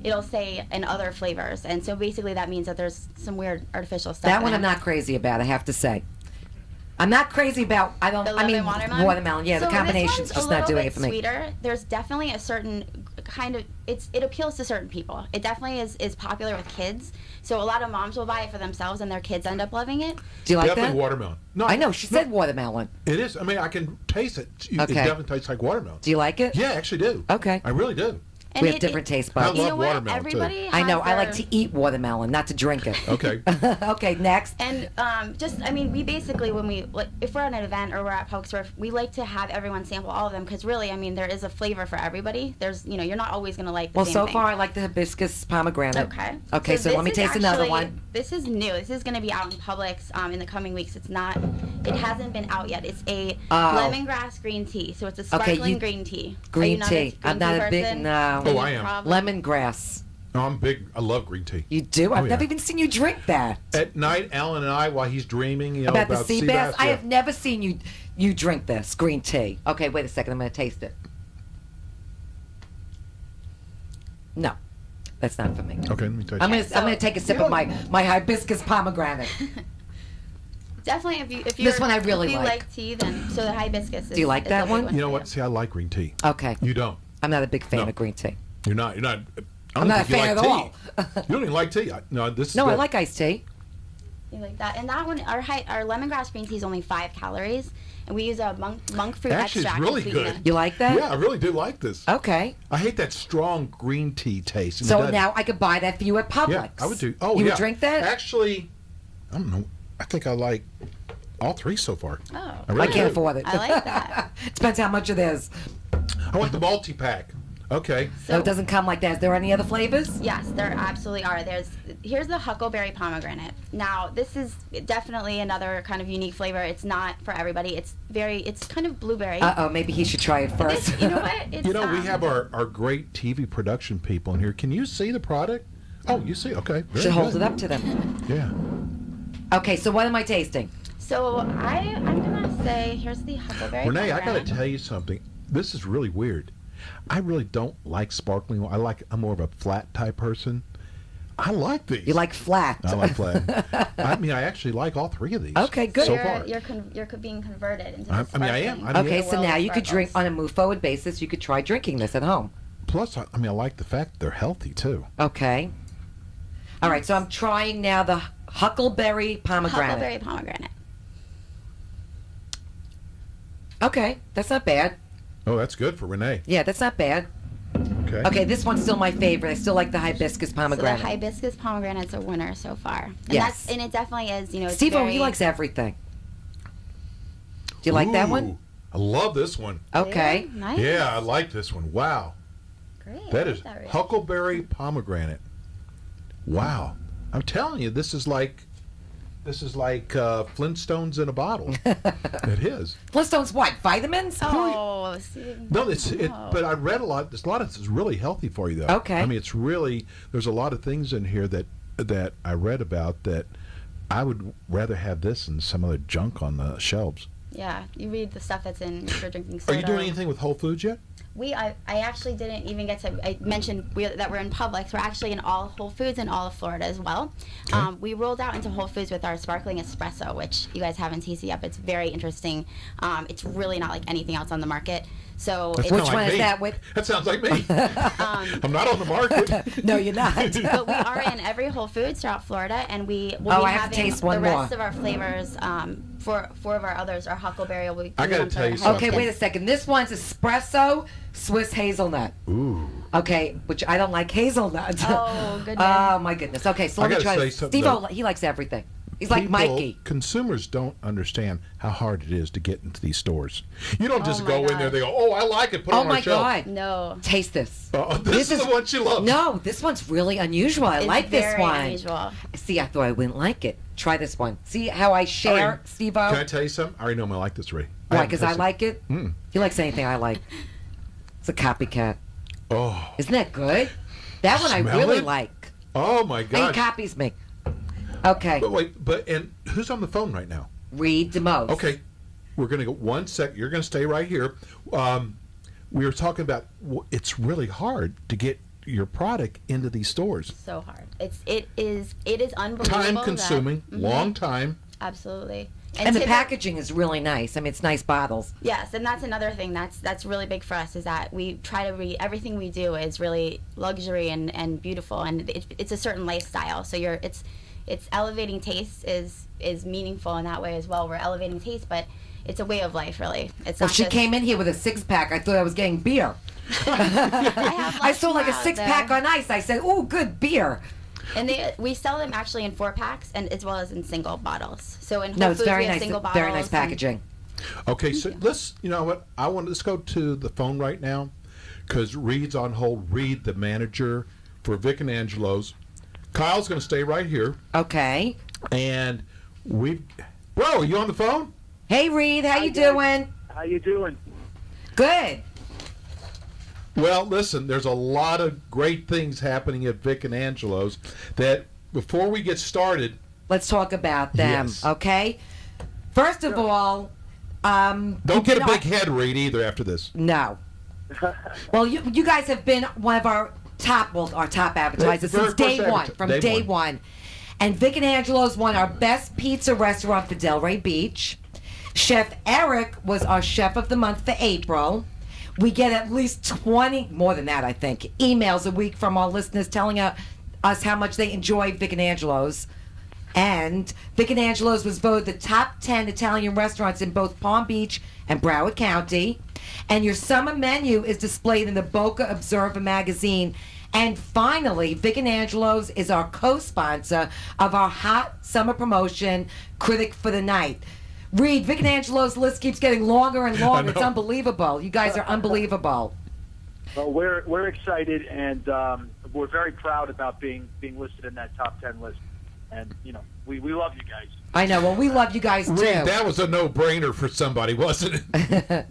it'll say in other flavors, and so basically that means that there's some weird artificial stuff. That in one it. I'm not crazy about, I have to say. I'm not crazy about, The lemon watermelon. Yeah, So the combination's this one's just a not little doing bit it for me. Sweeter. There's definitely a certain kind of it appeals to certain people. It definitely is popular with kids. So a lot of moms will buy it for themselves, and their kids end up loving it. Do you like Definitely that? watermelon. No, I know, she said watermelon. It is. I mean, I can taste it. It Okay. definitely tastes like watermelon. Do you like it? Yeah, I actually do. Okay. I really do. And We have different taste buds. I You know love what? watermelon, too. Everybody I know, has I like their- to eat watermelon, not to drink it. Okay. Okay, next. And we basically, when we, like, if we're at an event or we're at Publix, we like to have everyone sample all of them because really, I mean, there is a flavor for everybody. You're not always going to like the Well, same so thing. far I like the hibiscus pomegranate. Okay. Okay, so let me this is taste another actually- one. This is new. This is going to be out in Publix in the coming weeks. It hasn't been out yet. It's a lemongrass green tea. So it's a sparkling green tea. Are you Green not tea. I'm not a big, person? no. Oh, I am. Lemongrass. No, I'm big. I love green tea. You do? I've Oh, never yeah. even seen you drink that. At night, Alan and I, while he's dreaming, About the sea bass? I yeah. have never seen you drink this green tea. Okay, wait a second. I'm going to taste it. No, that's not for me. Okay, let me taste I'm it. gonna take a sip of my hibiscus pomegranate. Definitely, if This one I really if you like. tea, then so the hibiscus. Do you like is that a big one? for You know what? See, I like green tea. Okay, You don't. I'm not a big fan No. of green tea. You're not. You're not. I I'm don't not a think you fan like at tea. all. You don't even like tea. No, this is No, I good. like iced tea. You like that? And that one, our lemongrass green tea is only 5 calories, and we use a monk fruit Actually, it's extract really to sweeten good. it. You like that? Yeah, I really do like this. Okay. I hate that strong green tea taste. and it So doesn't- now I could buy that for you at Publix. yeah, I would do. Oh, you yeah. would drink that? Actually, I don't know. I think I like all three so far. Oh, I really I can't do. afford it. I like that. Depends how much it is. I want the multi-pack. Okay. So it doesn't come like that. Is there any other flavors? Yes, there absolutely are. Here's the huckleberry pomegranate. Now, this is definitely another kind of unique flavor. It's not for everybody. It's kind of blueberry. Uh-oh, maybe he should try it first. This, you know what? It's, You know, we have our great TV production people in here. Can you see the product? Oh, you see. Okay. Very should hold good. it up to them. Yeah. Okay, so what am I tasting? So I'm gonna say here's the huckleberry. Renee, I got to pomegranate. tell you something. This is really weird. I really don't like sparkling. I'm more of a flat type person. I like these. You like flat. I like flat. I mean, I actually like all three of these. Okay, good. So You're, far. you're being converted into. I mean, I am. I mean, Okay, so World now you could drink sparkles. on a move forward basis. You could try drinking this at home. Plus, I mean, I like the fact that they're healthy too. Okay. All right, so I'm trying now the huckleberry pomegranate. Huckleberry pomegranate. Okay, that's not bad. Oh, that's good for Renee. Yeah, that's not bad. Okay. Okay, this one's still my favorite. I still like the hibiscus So pomegranate. the hibiscus pomegranate's a winner so far. And Yes. and it definitely is, it's Steve, very, he likes everything. Do you like that one? Ooh, I love this one. Okay. Yeah, nice. Yeah, I like this one. Wow. Great. That I is like Rich. huckleberry pomegranate. Wow. I'm telling you, this is like Flintstones in a bottle. It is. Flintstones what? Vitamins? Oh, see, No, no. but I read a lot. There's a lot of this is really healthy for you, though. Okay. I mean, it's really there's a lot of things in here that I read about that I would rather have this than some other junk on the shelves. Yeah, you read the stuff that's in your drinking soda. Are you doing anything with Whole Foods yet? I actually didn't even get to. I mentioned that we're in Publix. We're actually in all Whole Foods in all of Florida as well. Okay. We rolled out into Whole Foods with our sparkling espresso, which you guys haven't tasted yet. But it's very interesting. It's really not like anything else on the market. So That's it's, kinda Which like one is me. that with? That sounds like me. I'm not on the market. No, you're not. but we are in every Whole Foods throughout Florida, and we will Oh, be I have to having taste the one rest more. of our flavors. Four of our others are huckleberry. Will be I gotta on tell you third, something. Okay, wait a second. This one's espresso Swiss hazelnut. Ooh. Okay, which I don't like hazelnut. Oh, goodness. Oh my goodness. Okay, so I let me gotta try say this. something, Steve, though. he likes everything. He's like People, Mikey. Consumers don't understand how hard it is to get into these stores. You don't just Oh go my in there. They gosh. go, "Oh, I like it. Put it Oh on my our shelf." God. No. Taste this. This is the one she loves. No, this one's really unusual. I It's like this very one. unusual. See, I thought I wouldn't like it. Try this one. See how I share, Steve-O? Can I tell you something? I already know I'm gonna like this, Ray. Why? Because I like it? Mm. He likes anything I like. It's a copycat. Oh, Isn't that good? That one I Smell really it? like. oh my And he gosh! copies me. Okay. But wait, and who's on the phone right now? Read the most. Okay, we're gonna go 1 sec. You're gonna stay right here. We were talking about it's really hard to get your product into these stores. So hard. It is unbelievable. Time that- consuming, Mhm. long time. Absolutely. And the typi- packaging is really nice. I mean, it's nice bottles. Yes, and that's another thing that's really big for us is that we try to read everything we do is really luxury and beautiful, and it's a certain lifestyle. So it's elevating taste is meaningful in that way as well. We're elevating taste, but it's a way of life, really. It's Well, not she just, came in here with a 6-pack. I thought I was getting beer. I saw like a 6-pack on ice. I said, "Ooh, good beer." And we sell them actually in 4-packs and as well as in single bottles. So in Whole No, it's Foods very we have nice. single bottles. Very nice and- packaging. Okay, so you know what? Let's go to the phone right now because Reed's on hold. Reed, the manager for Vic and Angelo's. Kyle's going to stay right here. Okay. And bro, are you on the phone? Hey, Reed, how you guys. doing? How you doing? Good. Well, listen, there's a lot of great things happening at Vic and Angelo's that before we get started, Let's talk about them. Yes. Okay. First of all, don't get a big head, Reed, either after this. No. Well, you guys have been one of our top advertisers Very since day first one. adverti- From day day one. one. And Vic and Angelo's won our best pizza restaurant for Delray Beach. Chef Eric was our chef of the month for April. We get at least 20, more than that, I think, emails a week from our listeners telling us how much they enjoy Vic and Angelo's. And Vic and Angelo's was voted the top 10 Italian restaurants in both Palm Beach and Broward County. And your summer menu is displayed in the Boca Observer magazine. And finally, Vic and Angelo's is our co-sponsor of our hot summer promotion, Critic for the Night. Reed, Vic and Angelo's list keeps getting longer and longer. It's unbelievable. You guys are unbelievable. Well, we're excited, and we're very proud about being listed in that top 10 list. And we love you guys. I know. Well, we love you guys too. Reed, that was a no-brainer for somebody, wasn't it?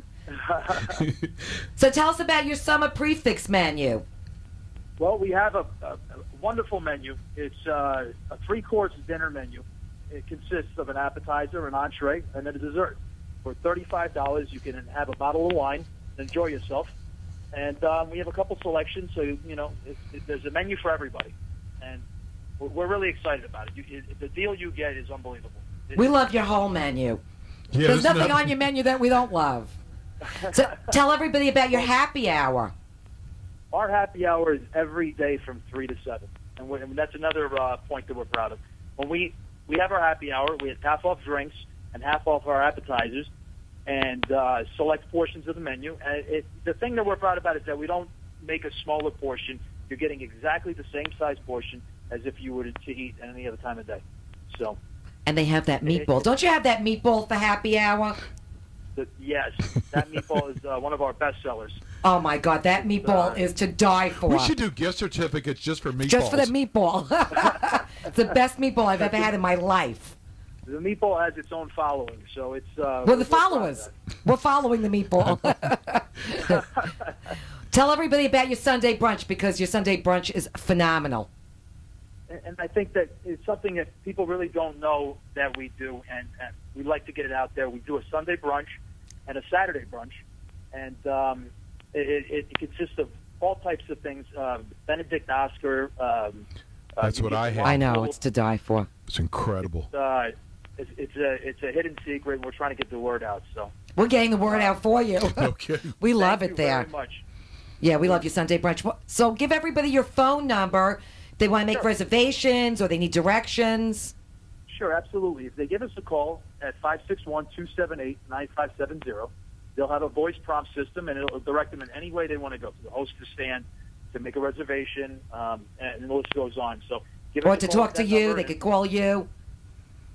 So tell us about your summer prefix menu. Well, we have a wonderful menu. It's a 3-course dinner menu. It consists of an appetizer, an entree, and then a dessert. For $35, you can have a bottle of wine and enjoy yourself. And we have a couple selections, so there's a menu for everybody. And we're really excited about it. The deal you get is unbelievable. We love your whole menu. Yeah, There's nothing on your menu that we don't love. So tell everybody about your happy hour. Our happy hour is every day from 3 to 7. And that's another point that we're proud of. When we have our happy hour, we have half off drinks and half off our appetizers and select portions of the menu. And the thing that we're proud about is that we don't make a smaller portion. You're getting exactly the same size portion as if you were to eat any other time of day. So. And they have that meatball. Don't you have that meatball for happy hour? Yes, that meatball is one of our best sellers. Oh my God, that meatball is to die for. We should do gift certificates just for meatballs. Just for the meatball. It's the best meatball I've ever had in my life. The meatball has its own following, so it's. We're the followers. We're following the meatball. Tell everybody about your Sunday brunch, because your Sunday brunch is phenomenal. And I think that it's something that people really don't know that we do, and we like to get it out there. We do a Sunday brunch and a Saturday brunch, and it consists of all types of things. Benedict Oscar. That's what I have. I know, it's to die for. It's incredible. It's a hidden secret, and we're trying to get the word out. So we're getting the word out for you. Okay. We love Thank it you there. very much. Yeah, we love your Sunday brunch. So give everybody your phone number. They want to make reservations or they need directions. Sure, absolutely. If they give us a call at 561-278-9570, they'll have a voice prompt system, and it'll direct them in any way they want to go, to the hostess stand, to make a reservation, and the list goes on. So, give us Or a to call talk at to that you, number they and- could call you.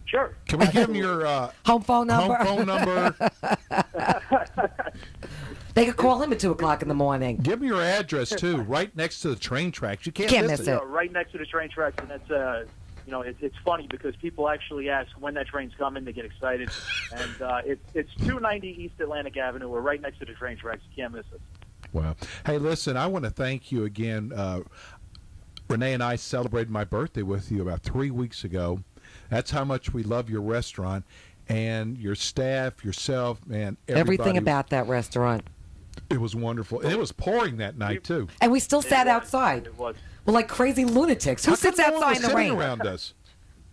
Sure. Can we give them your Home phone number. home phone number? They could call him at 2 o'clock in the morning. Give them your address too, right next to the train tracks. You can't miss miss it. Right next to the train tracks, and that's it's funny because people actually ask when that train's coming. They get excited, and it's 290 East Atlantic Avenue. We're right next to the train tracks. You can't miss us. Wow. Hey, listen, I want to thank you again. Renee and I celebrated my birthday with you about 3 weeks ago. That's how much we love your restaurant and your staff, yourself, man. Everything about that restaurant. It was wonderful. And it was pouring that night, too. And we still sat outside. It was. We're like crazy lunatics. Who How come sits no one outside was in the sitting rain? around us?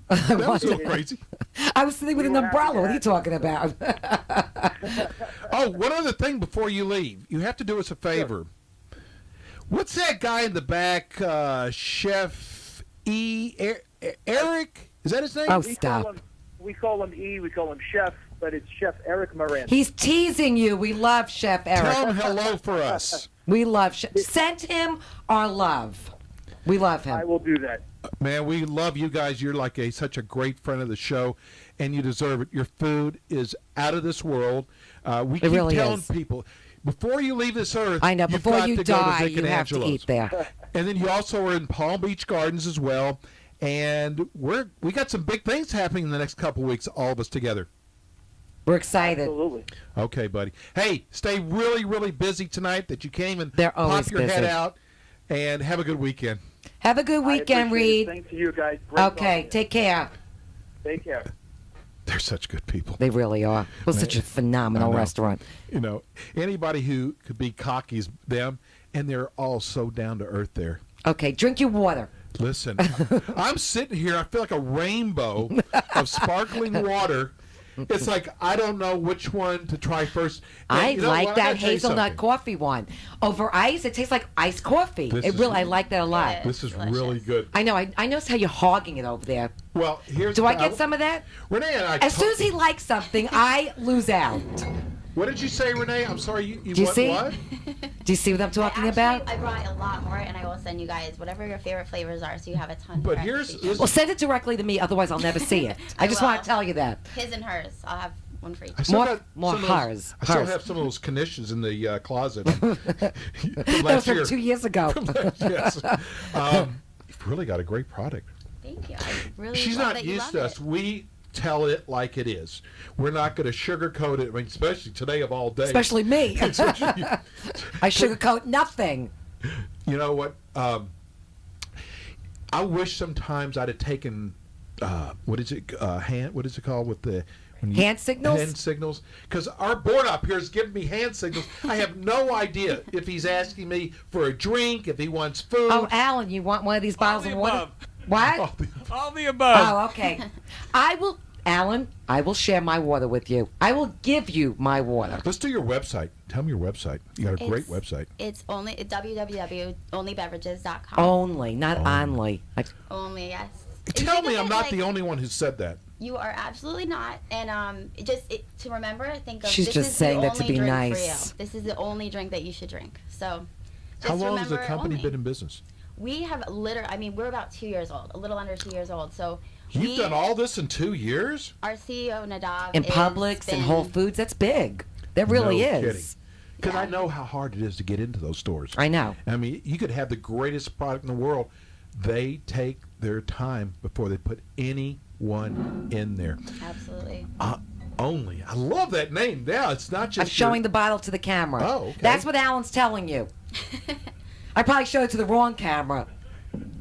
That was a little crazy. I was sitting with an We were umbrella. What are you happy talking about? Oh, one other thing before you leave. You have to do us a favor. What's that guy in the back, Chef Eric? Is that his name? Oh, We stop. call him E. We call him Chef, but it's Chef Eric Moran. He's teasing you. We love Chef Eric. Tell him hello for us. We love Chef. Send him our love. We love I him. will do that. Man, we love you guys. You're like such a great friend of the show, and you deserve it. Your food is out of this world. We keep really telling is. people, before you leave this earth, I know. you've Before got you to go to die, Vic you and have to Angelo's. eat there. And then you also are in Palm Beach Gardens as well. And we got some big things happening in the next couple weeks, all of us together. We're excited. Absolutely. Okay, buddy. Hey, stay really, really busy tonight that you can't even They're always pop your head busy. out. And have a good weekend. Have a good weekend, I appreciate it. Reed. Thanks to you guys. Great Okay, talking to you. take care. Take care. They're such good people. They really are. Well, such a phenomenal I know. restaurant. You know, anybody who could be cocky is them, and they're all so down to earth there. Okay, drink your water. Listen, I'm sitting here. I feel like a rainbow of sparkling water. It's like I don't know which one to try first. And I you know like what? I that gotta tell you hazelnut something. coffee one. Over ice, it tastes like iced coffee. This It is- really, I like that a lot. Yeah. This is Delicious. really good. I know. I noticed how you're hogging it over there. Well, here's Do I get some of that? Renee and I. As soon as he likes something, I lose out. What did you say, Renee? I'm sorry. You Do you what? see? What? Do you see what I'm talking Actually, about? I brought a lot more, and I will send you guys whatever your favorite flavors are, so you have a ton. But for here's- every Well, send it directly to me. Otherwise, I'll never see it. I just want will. to tell you that. his and hers. I'll have one for each. I still More- got more some of those- hers. I still Hers. have some of those conditions in the closet. That was last from year. 2 years ago. Yes. You've really got a great product. Thank you. I really She's love not that you used love to us. it. We tell it like it is. We're not going to sugarcoat it. I mean, especially today of all days. Especially me. I sugarcoat nothing. You know what? I wish sometimes I'd have taken what is it? What is it called with the when Hand signals? Hand signals. Because our board up here is giving me hand signals. I have no idea if he's asking me for a drink, if he wants food. Oh, Alan, you want one of these bottles the of water? above. What? All the above. Oh, okay. Alan, I will share my water with you. I will give you my water. Let's do your website. Tell me your website. You got a great website. It's www.onlybeverages.com. Only, not only. Only, yes. Tell You me can I'm get, not like- the only one who said that. You are absolutely not. And to remember, think of She's this just is saying the that to only be drink nice. for you. This is the only drink that you should drink. So How long has the remember company only. been in business? We have we're about 2 years old, a little under 2 years old. So You've done all this in 2 years? Our CEO, Nadav, In is Publix and been- Whole Foods, that's big. That really No is. Because I know how hard it is to get into those stores. I know. I mean, you could have the greatest product in the world. They take their time before they put anyone in there. Absolutely. Only. I love that name. Yeah, it's not just I'm showing the bottle to the camera. Oh, okay. That's what Alan's telling you. I probably showed it to the wrong camera.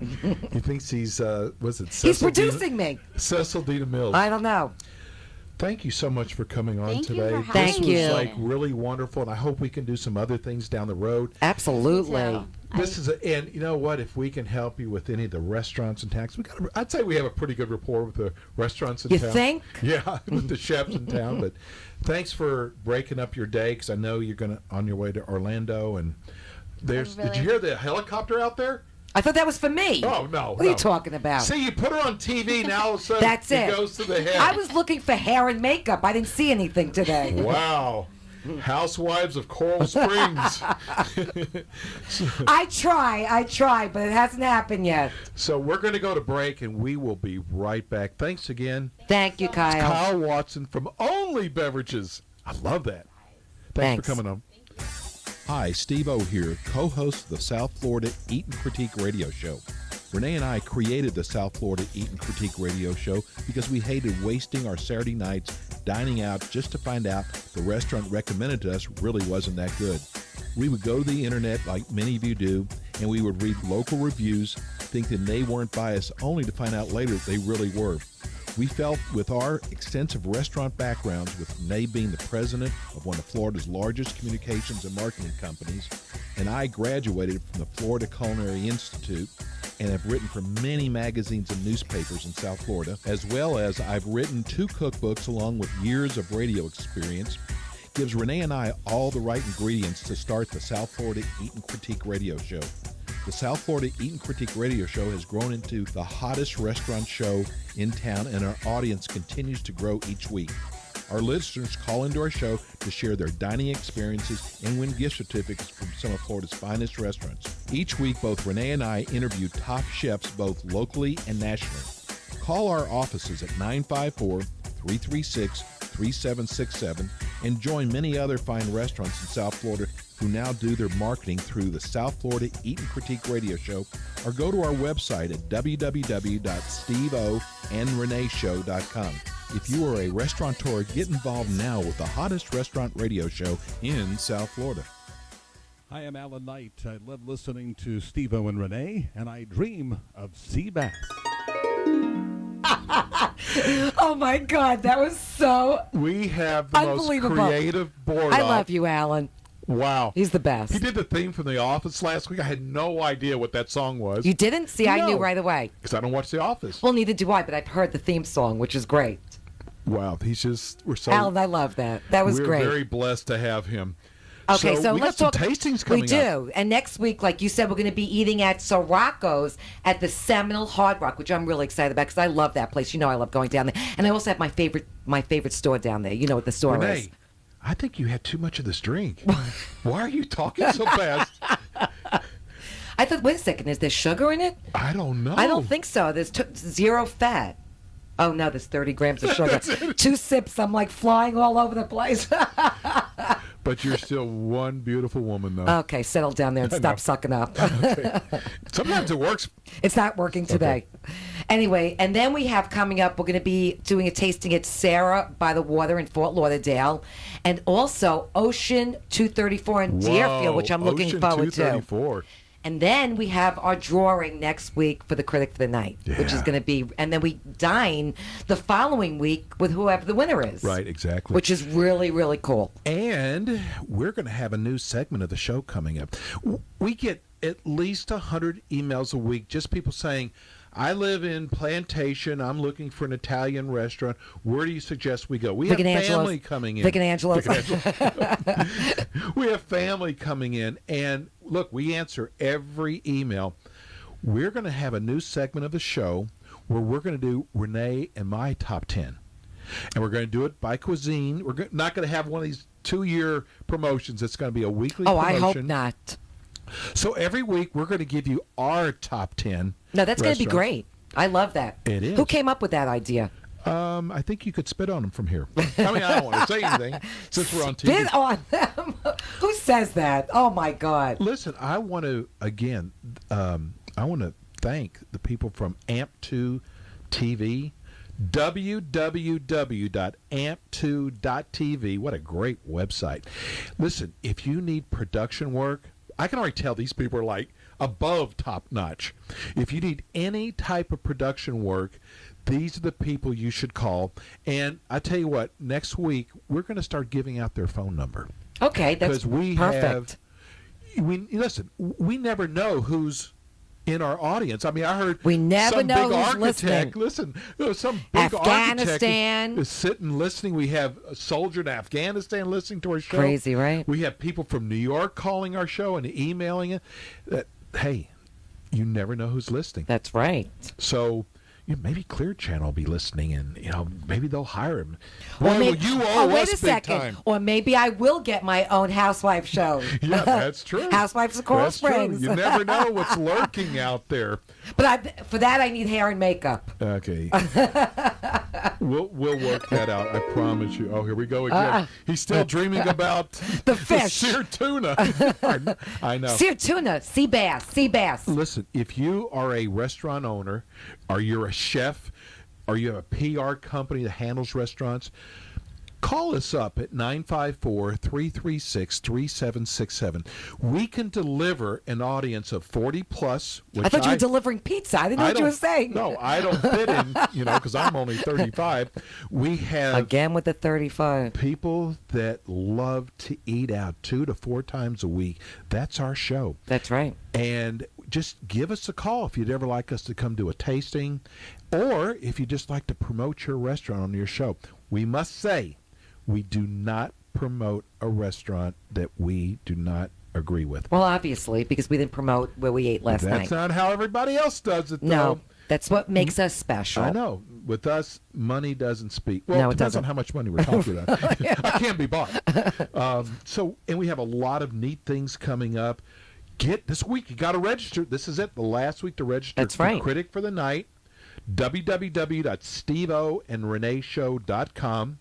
He thinks he's, was it He's Cecil producing me. Cecil Dina Mills. I don't know. Thank you so much for coming on Thank you today. for This having Thank was you. like really wonderful, and I hope we can do some other things down the road. Absolutely. So, And you know what? If we can help you with any of the restaurants in town, 'cause I'd say we have a pretty good rapport with the restaurants in You town. think? Yeah, with the chefs in town. But thanks for breaking up your day, because I know you're on your way to Orlando. And did you hear the helicopter out there? I thought that was for me. Oh no! What are you talking about? See, you put her on TV, now all of a sudden That's it. goes to the head. I was looking for hair and makeup. I didn't see anything today. Wow. Housewives of Coral Springs. I try, but it hasn't happened yet. So we're going to go to break, and we will be right back. Thanks again. Thank you, Kyle. Kyle Watson from Only Beverages. I love that. Thanks for coming on. Hi, Steve O here, co-host of the South Florida Eat and Critique radio show. Renee and I created the South Florida Eat and Critique radio show because we hated wasting our Saturday nights dining out just to find out the restaurant recommended to us really wasn't that good. We would go to the internet like many of you do, and we would read local reviews, thinking they weren't biased, only to find out later they really were. We felt with our extensive restaurant backgrounds, with Renee being the president of one of Florida's largest communications and marketing companies, and I graduated from the Florida Culinary Institute and have written for many magazines and newspapers in South Florida, as well as I've written 2 cookbooks along with years of radio experience, gives Renee and I all the right ingredients to start the South Florida Eat and Critique radio show. The South Florida Eat and Critique radio show has grown into the hottest restaurant show in town, and our audience continues to grow each week. Our listeners call into our show to share their dining experiences and win gift certificates from some of Florida's finest restaurants. Each week, both Renee and I interview top chefs both locally and nationally. Call our offices at 954-336-3767 and join many other fine restaurants in South Florida who now do their marketing through the South Florida Eat and Critique radio show, or go to our website at www.steveoandreneeshow.com. If you are a restaurateur, get involved now with the hottest restaurant radio show in South Florida. Hi, I'm Alan Knight. I love listening to Steve-O and Renee, and I dream of sea bass. Oh my God, that was so We have the most unbelievable. creative board. I love you, Alan. Wow. He's the best. He did the theme from The Office last week. I had no idea what that song was. You didn't? See, I knew No. right away. Because I don't watch The Office. Well, neither do I, but I've heard the theme song, which is great. Wow. We're so... Alan, I love that. That was we're great. very blessed to have him. Okay, so we let's got talk. some tastings coming We do, up. and next week, like you said, we're going to be eating at Sirocco's at the Seminole Hard Rock, which I'm really excited about because I love that place. You know, I love going down there, and I also have my favorite store down there. You know what the store is? Renee, I think you had too much of this drink. Why are you talking so fast? I thought, wait a second, is there sugar in it? I don't know. I don't think so. There's zero fat. Oh no, there's 30 grams of sugar. 2 sips, I'm like flying all over the place. But you're still one beautiful woman, though. Okay, settle down there and stop sucking up. Okay. Sometimes it works. It's not working today. Anyway, and then we have coming up, we're going to be doing a tasting at Sarah by the Water in Fort Lauderdale, and also Ocean 234 in Deerfield, which I'm looking Ocean forward to. 234. And then we have our drawing next week for the Critic for the Night, which is going to be, and then we dine the following week with whoever the winner is. Right, exactly. Which is really, really cool. And we're going to have a new segment of the show coming up. We get at least 100 emails a week, just people saying, I live in Plantation. I'm looking for an Italian restaurant. Where do you suggest we go? We have family coming in. Vic and Angelo's. We have family coming in. And look, we answer every email. We're going to have a new segment of the show where we're going to do Renee and my top 10. And we're going to do it by cuisine. We're not going to have one of these 2-year promotions. It's going to be a weekly promotion. I hope not. So every week we're going to give you our top 10. No, that's going to be restaurants. great. I love that. It is. Who came up with that idea? I think you could spit on them from here. I mean, I don't want to say anything since we're on TV. Spit on them? Who says that? Oh, my God. Listen, I want to, again, I want to thank the people from AMP2 TV, www.amp2.tv. What a great website. Listen, if you need production work, I can already tell these people are like above top notch. If you need any type of production work, these are the people you should call. And I tell you what, next week we're going to start giving out their phone number. Okay, that's perfect. Listen, we never know who's in our audience. I mean, I heard we never some know big who's architect. listening. Listen, some big Afghanistan architect is sitting listening. We have a soldier in Afghanistan listening to our show. Crazy, right? We have people from New York calling our show and emailing it. Hey, you never know who's listening. That's right. So maybe Clear Channel will be listening, and maybe they'll hire him. Or Boy, you owe wait us a big second. time. Or maybe I will get my own housewife show. Yeah, that's true. Housewives of Coral That's true. Springs. You never know what's lurking out there. But for that, I need hair and makeup. Okay. We'll work that out. I promise you. Oh, here we go again. He's still dreaming about the fish. Seared tuna. I know. Seared tuna, sea bass. Listen, if you are a restaurant owner, or you're a chef, or you have a PR company that handles restaurants, call us up at 954-336-3767. We can deliver an audience of 40 plus. Which I thought you were delivering pizza. I didn't know what you were saying. No, I don't fit in, because I'm only 35. We have again with the 35 people that love to eat out 2 to 4 times a week. That's our show. That's right. And just give us a call if you'd ever like us to come do a tasting, or if you just like to promote your restaurant on your show. We must say, we do not promote a restaurant that we do not agree with. Well, obviously, because we didn't promote where we ate last night. That's not how everybody else does it, though. No, that's what makes us special. I know. With us, money doesn't speak. Well, No, it it depends doesn't. on how much money we're talking about. I can't be bought. And we have a lot of neat things coming up. This week, you got to register. This is it, the last week to register. That's right. Critic for the Night, www.steveoandreneeshow.com.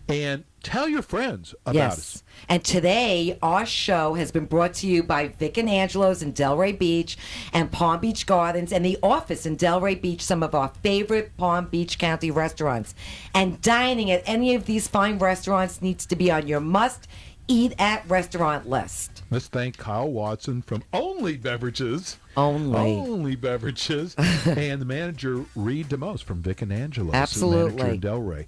And tell your friends about us. And today, our show has been brought to you by Vic and Angelo's in Delray Beach and Palm Beach Gardens and The Office in Delray Beach, some of our favorite Palm Beach County restaurants. And dining at any of these fine restaurants needs to be on your must-eat at restaurant list. Let's thank Kyle Watson from Only Beverages. Only Beverages. And the manager, Reed DeMose from Vic and Angelo's. Absolutely. Manager in Delray.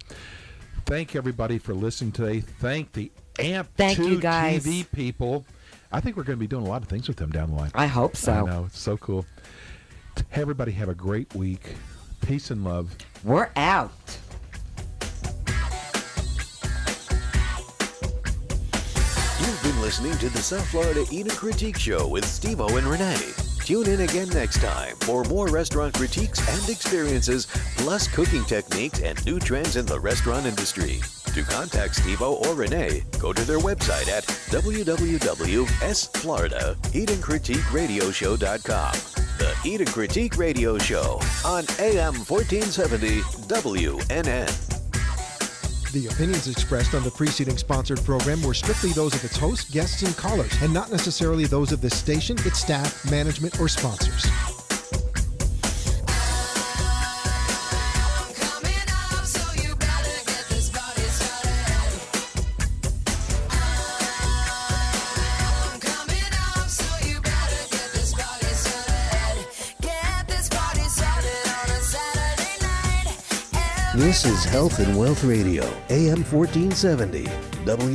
Thank everybody for listening today. Thank the AMP2 Thank you, guys. TV people. I think we're going to be doing a lot of things with them down the line. I hope so. I know. It's so cool. Everybody have a great week. Peace and love. We're out. You've been listening to the South Florida Eat and Critique Show with Steve-O and Renee. Tune in again next time for more restaurant critiques and experiences, plus cooking techniques and new trends in the restaurant industry. To contact Steve-O or Renee, go to their website at www.sfloridaeatandcritiqueradioshow.com. The Eat and Critique Radio Show on AM 1470 WNN. The opinions expressed on the preceding sponsored program were strictly those of its hosts, guests, and callers, and not necessarily those of this station, its staff, management, or sponsors. This is Health and Wealth Radio, AM 1470, W.